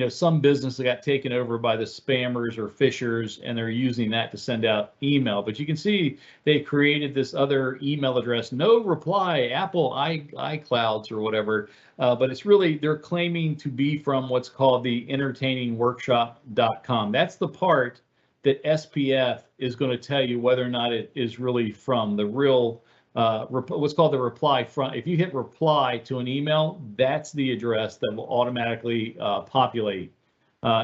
some business that got taken over by the spammers or phishers, and they're using that to send out email. But you can see they created this other email address, no reply, Apple iClouds or whatever. But it's really, they're claiming to be from what's called the entertainingworkshop.com. That's the part that SPF is going to tell you whether or not it is really from the real what's called the reply front. If you hit reply to an email, that's the address that will automatically populate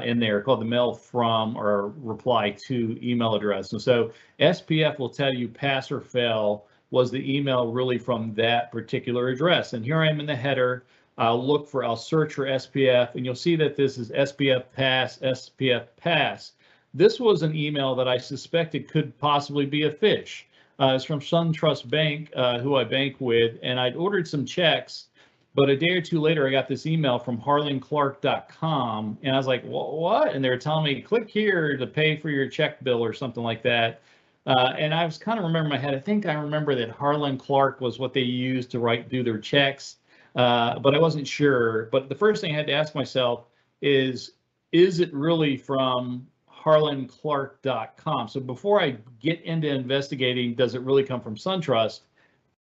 in there, called the mail from or reply to email address. And so SPF will tell you pass or fail, was the email really from that particular address? And here I am in the header. I'll search for SPF, and you'll see that this is SPF pass, SPF pass. This was an email that I suspected could possibly be a phish. It's from SunTrust Bank, who I bank with, and I'd ordered some checks, but a day or two later, I got this email from harlanclark.com, and I was like, what? And they were telling me, click here to pay for your check bill or something like that. And I was kind of remembering in my head, I think I remember that Harlan Clark was what they used to do their checks, but I wasn't sure. But the first thing I had to ask myself is it really from harlanclark.com? So before I get into investigating, does it really come from SunTrust?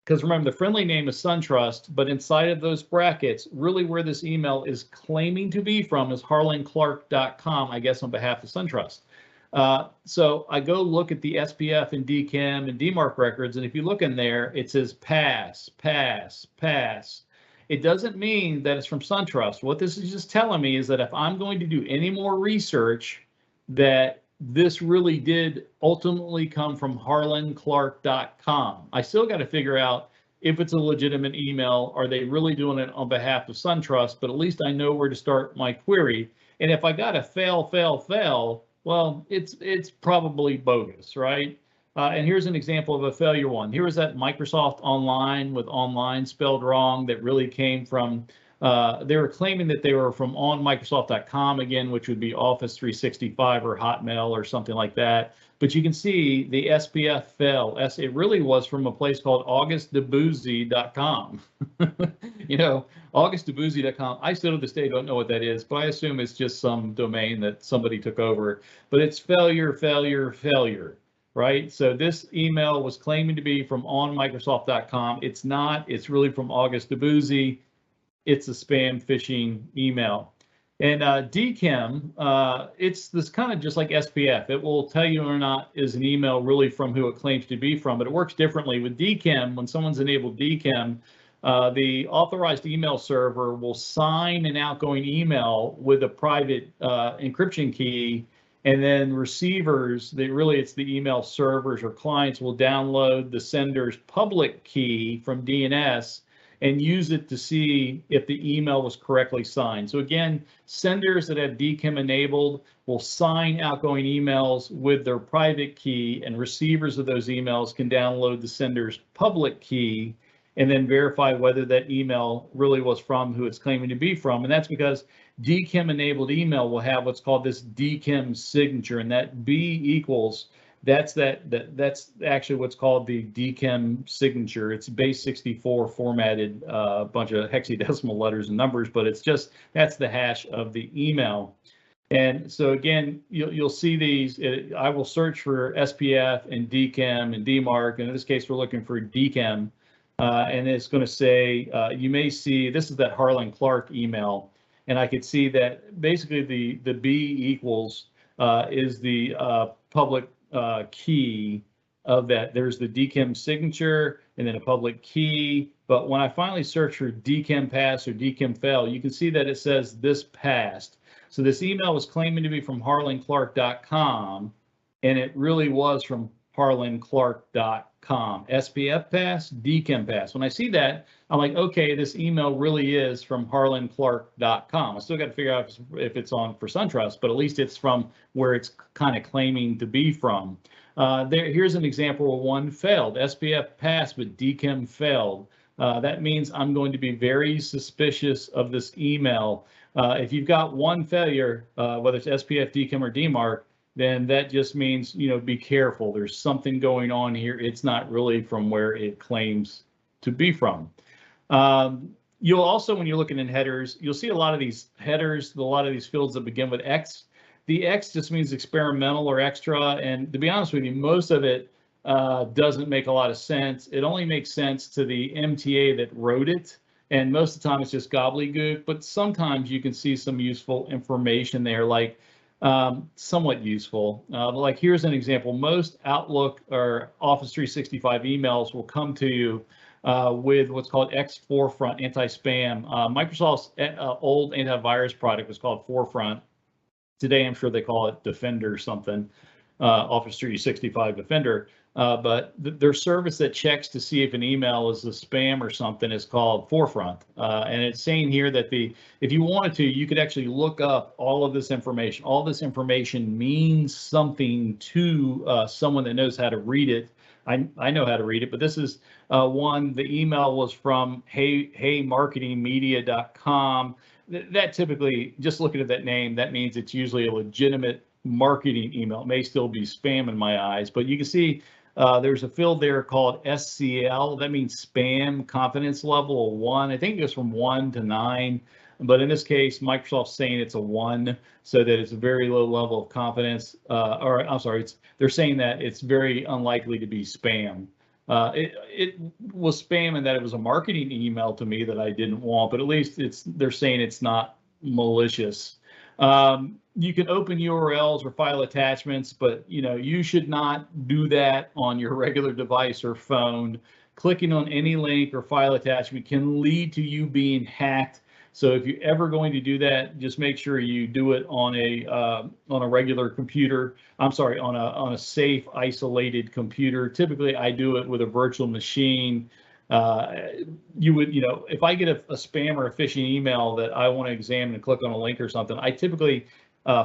Because remember, the friendly name is SunTrust, but inside of those brackets, really where this email is claiming to be from is harlanclark.com, I guess on behalf of SunTrust. So I go look at the SPF and DKIM and DMARC records, and if you look in there, it says pass, pass, pass. It doesn't mean that it's from SunTrust. What this is just telling me is that if I'm going to do any more research, that this really did ultimately come from harlanclark.com. I still got to figure out if it's a legitimate email. Are they really doing it on behalf of SunTrust? But at least I know where to start my query. And if I got a fail, well, it's probably bogus, right? And here's an example of a failure one. Here was that Microsoft Online with online spelled wrong that really came from, they were claiming that they were from onmicrosoft.com again, which would be Office 365 or Hotmail or something like that. But you can see the SPF fell. It really was from a place called augustdeboozy.com. Augustdeboozy.com. I still to this day don't know what that is, but I assume it's just some domain that somebody took over. But it's failure, failure, failure. Right? So this email was claiming to be from onmicrosoft.com. It's not. It's really from August DeBoozy. It's a spam phishing email. And DKIM, it's this kind of just like SPF. It will tell you or not is an email really from who it claims to be from, but it works differently. With DKIM, when someone's enabled DKIM, the authorized email server will sign an outgoing email with a private encryption key. And then receivers, it's the email servers or clients will download the sender's public key from DNS and use it to see if the email was correctly signed. So again, senders that have DKIM enabled will sign outgoing emails with their private key, and receivers of those emails can download the sender's public key and then verify whether that email really was from who it's claiming to be from. And that's because DKIM enabled email will have what's called this DKIM signature, and that B equals That's that's actually what's called the DKIM signature. It's base 64 formatted, a bunch of hexadecimal letters and numbers, but it's just, that's the hash of the email. And so again, you'll see these. I will search for SPF and DKIM and DMARC, and in this case, we're looking for DKIM, and it's going to say, you may see, this is that Harlan Clark email, and I could see that basically the B equals is the public key of that. There's the DKIM signature and then a public key. But when I finally search for DKIM pass or DKIM fail, you can see that it says this passed. So this email was claiming to be from harlanclark.com, and it really was from harlanclark.com. SPF pass, DKIM pass. When I see that, I'm like, okay, this email really is from harlanclark.com. I still got to figure out if it's on for SunTrust, but at least it's from where it's kind of claiming to be from. Here's an example of one failed. SPF passed, but DKIM failed. That means I'm going to be very suspicious of this email. If you've got one failure, whether it's SPF, DKIM, or DMARC, then that just means, be careful. There's something going on here. It's not really from where it claims to be from. You'll also, when you're looking in headers, you'll see a lot of these headers, a lot of these fields that begin with X. The X just means experimental or extra. And to be honest with you, most of it doesn't make a lot of sense. It only makes sense to the MTA that wrote it. And most of the time it's just gobbledygook, but sometimes you can see some useful information there, like somewhat useful. Like here's an example. Most Outlook or Office 365 emails will come to you with what's called X4 Front Antispam. Microsoft's old antivirus product was called Forefront. Today, I'm sure they call it Defender something, Office 365 Defender. But their service that checks to see if an email is a spam or something is called Forefront. And it's saying here that if you wanted to, you could actually look up all of this information. All this information means something to someone that knows how to read it. I know how to read it, but this is one. The email was from heymarketingmedia.com. That typically, just looking at that name, that means it's usually a legitimate marketing email. It may still be spam in my eyes, but you can see there's a field there called SCL. That means spam confidence level of 1. I think it goes from 1 to 9. But in this case, Microsoft's saying it's a 1, so that it's a very low level of confidence. Or I'm sorry, they're saying that it's very unlikely to be spam. It was spam in that it was a marketing email to me that I didn't want, but at least they're saying it's not malicious. You can open URLs or file attachments, but you should not do that on your regular device or phone. Clicking on any link or file attachment can lead to you being hacked. So if you're ever going to do that, just make sure you do it on a regular computer. I'm sorry, on a safe, isolated computer. Typically, I do it with a virtual machine. You would, if I get a spam or a phishing email that I want to examine and click on a link or something, I typically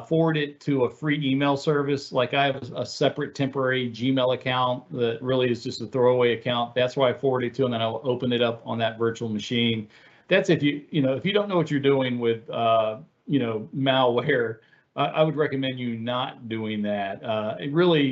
forward it to a free email service. Like I have a separate temporary Gmail account that really is just a throwaway account. That's where I forward it to, and then I'll open it up on that virtual machine. That's if you don't know what you're doing with malware. I would recommend you not doing that.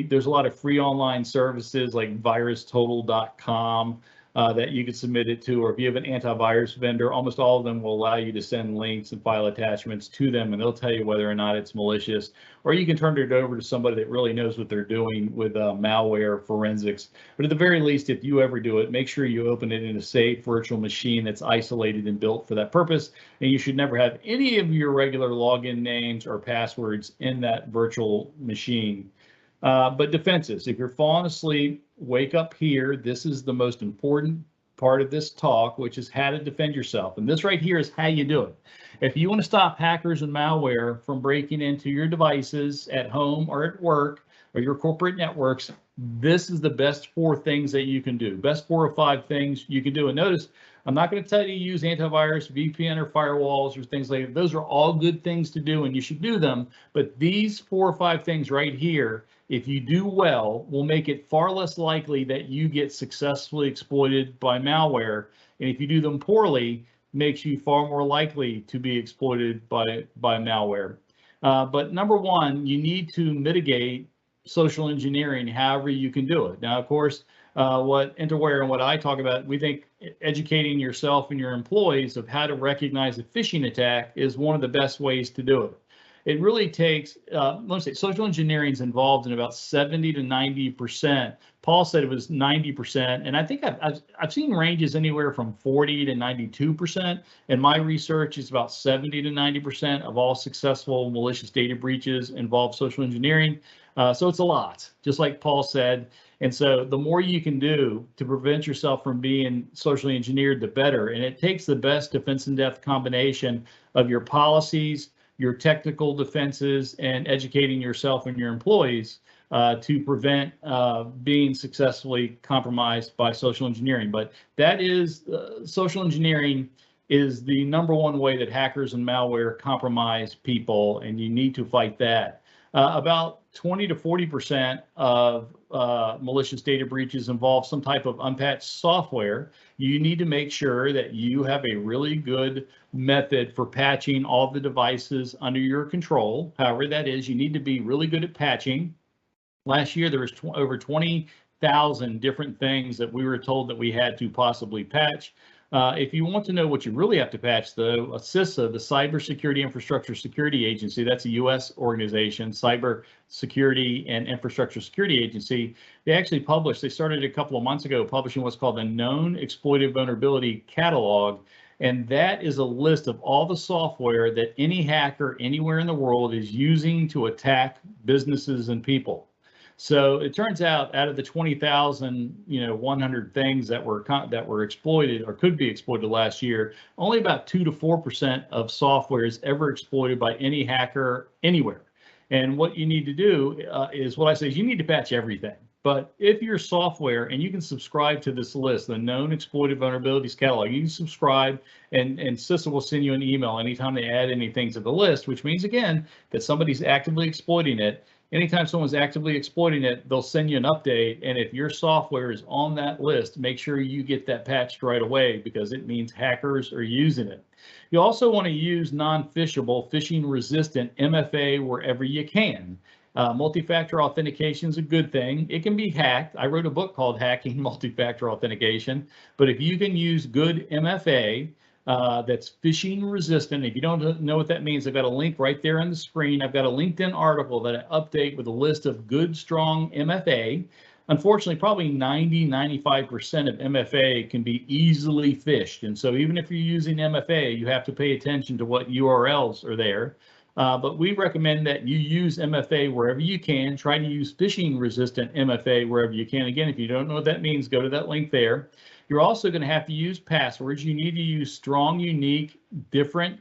There's a lot of free online services like VirusTotalcom that you could submit it to, or if you have an antivirus vendor, almost all of them will allow you to send links and file attachments to them, and they'll tell you whether or not it's malicious. Or you can turn it over to somebody that really knows what they're doing with malware forensics. But at the very least, if you ever do it, make sure you open it in a safe virtual machine that's isolated and built for that purpose. And you should never have any of your regular login names or passwords in that virtual machine. But defenses, if you're falling asleep, wake up here. This is the most important part of this talk, which is how to defend yourself. And this right here is how you do it. If you want to stop hackers and malware from breaking into your devices at home or at work or your corporate networks, this is the best 4 things that you can do. Best 4 or 5 things you can do. And notice, I'm not going to tell you to use antivirus, VPN, or firewalls or things like that. Those are all good things to do, and you should do them. But these 4 or 5 things right here, if you do well, will make it far less likely that you get successfully exploited by malware. And if you do them poorly, makes you far more likely to be exploited by malware. But number 1, you need to mitigate social engineering however you can do it. Now, of course, what Interware and what I talk about, we think educating yourself and your employees of how to recognize a phishing attack is one of the best ways to do it. It really takes, let's say, social engineering is involved in about 70 to 90%. Paul said it was 90%, and I think I've seen ranges anywhere from 40 to 92%. And my research is about 70 to 90% of all successful malicious data breaches involve social engineering. So it's a lot, just like Paul said. And so the more you can do to prevent yourself from being socially engineered, the better. And it takes the best defense in depth combination of your policies, your technical defenses, and educating yourself and your employees to prevent being successfully compromised by social engineering. But that is, social engineering is the #1 way that hackers and malware compromise people, and you need to fight that. About 20 to 40% of malicious data breaches involve some type of unpatched software. You need to make sure that you have a really good method for patching all the devices under your control. However that is, you need to be really good at patching. Last year, there was over 20,000 different things that we were told that we had to possibly patch. If you want to know what you really have to patch, though, CISA, the Cybersecurity Infrastructure Security Agency, that's a U.S. organization, Cyber Security and Infrastructure Security Agency, they started a couple of months ago publishing what's called the Known Exploited Vulnerability Catalog. And that is a list of all the software that any hacker anywhere in the world is using to attack businesses and people. So it turns out of the 20,100 things that were exploited or could be exploited last year, only about 2 to 4% of software is ever exploited by any hacker anywhere. And what you need to do is what I say is you need to patch everything. But if your software, and you can subscribe to this list, the Known Exploited Vulnerabilities Catalog, you can subscribe and CISA will send you an email anytime they add anything to the list, which means, again, that somebody's actively exploiting it. Anytime someone's actively exploiting it, they'll send you an update. And if your software is on that list, make sure you get that patched right away because it means hackers are using it. You also want to use non-phishable, phishing-resistant MFA wherever you can. Multi-factor authentication is a good thing. It can be hacked. I wrote a book called Hacking Multi-Factor Authentication. But if you can use good MFA, that's phishing resistant. If you don't know what that means, I've got a link right there on the screen. I've got a LinkedIn article that I update with a list of good, strong MFA. Unfortunately, probably 90–95% of MFA can be easily phished. And so even if you're using MFA, you have to pay attention to what URLs are there. But we recommend that you use MFA wherever you can. Try to use phishing resistant MFA wherever you can. Again, if you don't know what that means, go to that link there. You're also going to have to use passwords. You need to use strong, unique, different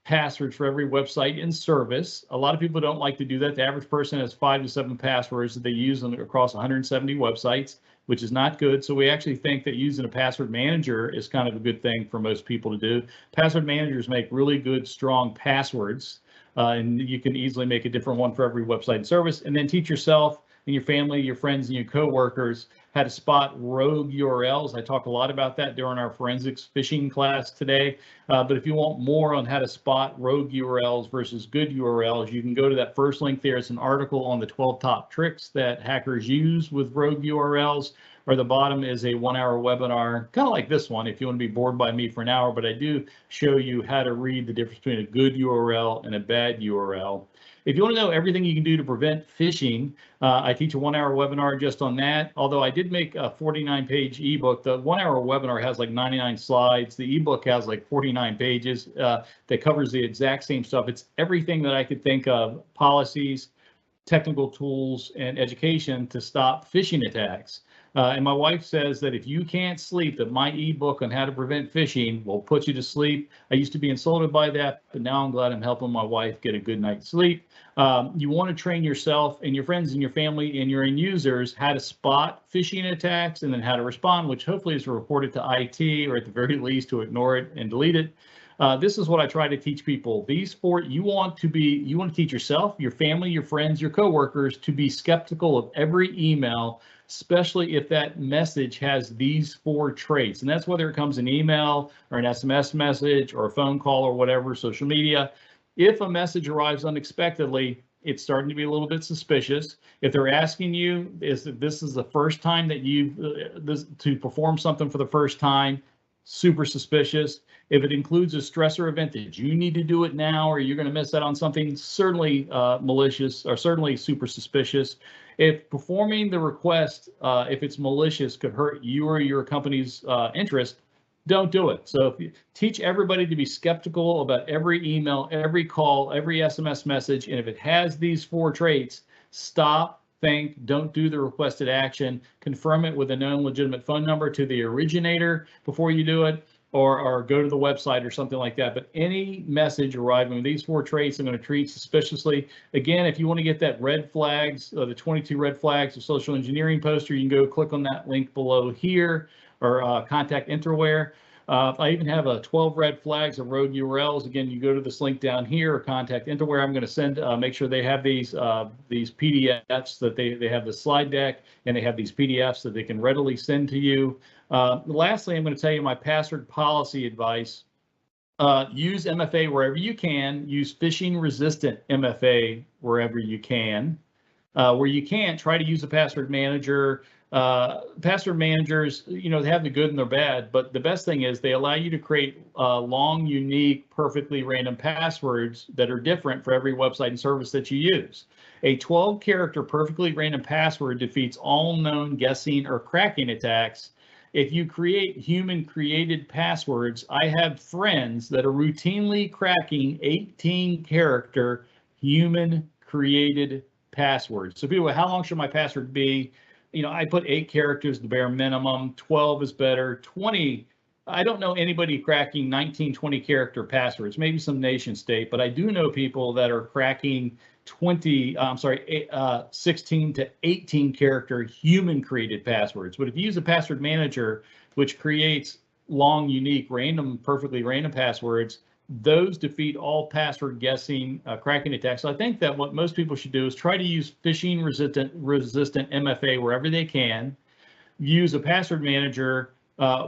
passwords for every website and service. A lot of people don't like to do that. The average person has 5 to 7 passwords that they use across 170 websites, which is not good. So we actually think that using a password manager is kind of a good thing for most people to do. Password managers make really good, strong passwords, and you can easily make a different one for every website and service. And then teach yourself and your family, your friends, and your coworkers how to spot rogue URLs. I talked a lot about that during our forensics phishing class today. But if you want more on how to spot rogue URLs versus good URLs, you can go to that first link there. It's an article on the 12 top tricks that hackers use with rogue URLs. Or the bottom is a 1-hour webinar, kind of like this one, if you want to be bored by me for an hour, but I do show you how to read the difference between a good URL and a bad URL. If you want to know everything you can do to prevent phishing, I teach a 1-hour webinar just on that. Although I did make a 49-page ebook. The 1-hour webinar has like 99 slides. The ebook has like 49 pages that covers the exact same stuff. It's everything that I could think of: policies, technical tools, and education to stop phishing attacks. And my wife says that if you can't sleep, that my ebook on how to prevent phishing will put you to sleep. I used to be insulted by that, but now I'm glad I'm helping my wife get a good night's sleep. You want to train yourself and your friends and your family and your end users how to spot phishing attacks and then how to respond, which hopefully is reported to IT, or at the very least to ignore it and delete it. This is what I try to teach people. These 4, you want to teach yourself, your family, your friends, your coworkers to be skeptical of every email, especially if that message has these 4 traits. And that's whether it comes an email or an SMS message or a phone call or whatever, social media. If a message arrives unexpectedly, it's starting to be a little bit suspicious. If they're asking you if this is the first time that you've to perform something for the first time, super suspicious. If it includes a stressor event that you need to do it now, or you're going to miss out on something, certainly malicious, or certainly super suspicious. If performing the request, if it's malicious, could hurt you or your company's interest, don't do it. So if you teach everybody to be skeptical about every email, every call, every SMS message, and if it has these 4 traits, stop, think, don't do the requested action, confirm it with a known legitimate phone number to the originator before you do it, or go to the website or something like that. But any message arriving with these 4 traits, I'm going to treat suspiciously. Again, if you want to get that red flags, the 22 red flags of social engineering poster, you can go click on that link below here, or contact Interware. I even have a 12 red flags of road URLs. Again, you go to this link down here, or contact Interware. I'm going to send, make sure they have these PDFs, that they have the slide deck, and they have these PDFs that they can readily send to you. Lastly, I'm going to tell you my password policy advice. Use MFA wherever you can. Use phishing resistant MFA wherever you can. Where you can't, try to use a password manager. Password managers, they have the good and the bad, but the best thing is they allow you to create long, unique, perfectly random passwords that are different for every website and service that you use. A 12-character perfectly random password defeats all known guessing or cracking attacks. If you create human-created passwords, I have friends that are routinely cracking 18-character human-created passwords. So people, how long should my password be? I put 8 characters, the bare minimum. 12 is better. 20, I don't know anybody cracking 19, 20 character passwords, maybe some nation state, but I do know people that are cracking 16 to 18 character human created passwords. But if you use a password manager, which creates long, unique, random, perfectly random passwords, those defeat all password guessing, cracking attacks. So I think that what most people should do is try to use phishing resistant MFA wherever they can. Use a password manager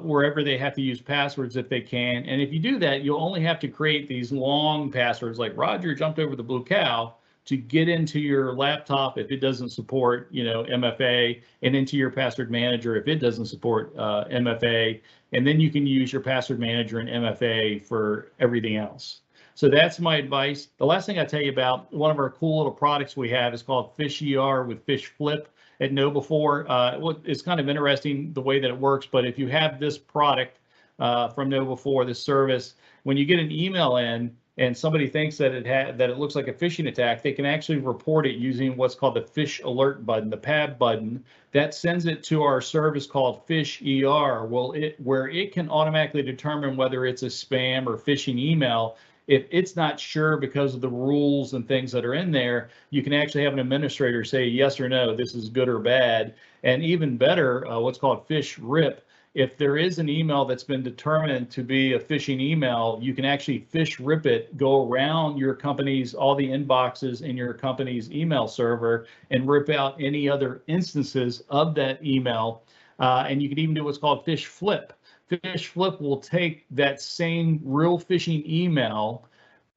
wherever they have to use passwords if they can. And if you do that, you'll only have to create these long passwords like Roger jumped over the blue cow to get into your laptop if it doesn't support, MFA, and into your password manager if it doesn't support MFA. And then you can use your password manager and MFA for everything else. So that's my advice. The last thing I tell you about, one of our cool little products we have is called PhishER with PhishFlip at KnowBe4. It's kind of interesting the way that it works, but if you have this product from KnowBe4, this service, when you get an email in, and somebody thinks that it looks like a phishing attack, they can actually report it using what's called the Phish Alert button, the PAB button. That sends it to our service called PhishER, where it can automatically determine whether it's a spam or phishing email. If it's not sure because of the rules and things that are in there, you can actually have an administrator say yes or no, this is good or bad. And even better, what's called PhishRip. If there is an email that's been determined to be a phishing email, you can actually phish rip it, go around your company's, all the inboxes in your company's email server, and rip out any other instances of that email. And you can even do what's called phish flip. Phish flip will take that same real phishing email,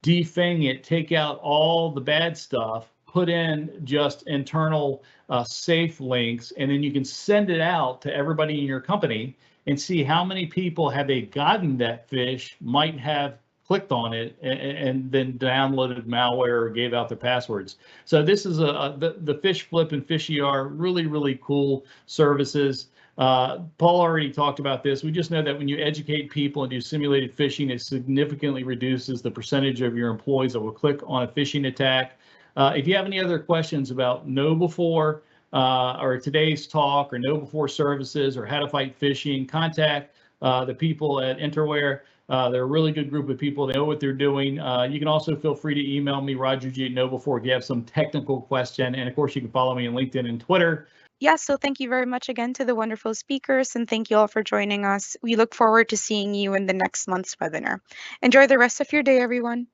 defang it, take out all the bad stuff, put in just internal safe links, and then you can send it out to everybody in your company and see how many people have they gotten that phish, might have clicked on it and then downloaded malware or gave out their passwords. So this is the Phish Flip and PhishER, really, really cool services. Paul already talked about this. We just know that when you educate people and do simulated phishing, it significantly reduces the percentage of your employees that will click on a phishing attack. If you have any other questions about KnowBe4 or today's talk or KnowBe4 services or how to fight phishing, contact the people at Interware. They're a really good group of people. They know what they're doing. You can also feel free to email me, rogerg@knowbe4, if you have some technical question. And of course, you can follow me on LinkedIn and Twitter. Yes, so thank you very much again to the wonderful speakers, and thank you all for joining us. We look forward to seeing you in the next month's webinar. Enjoy the rest of your day, everyone.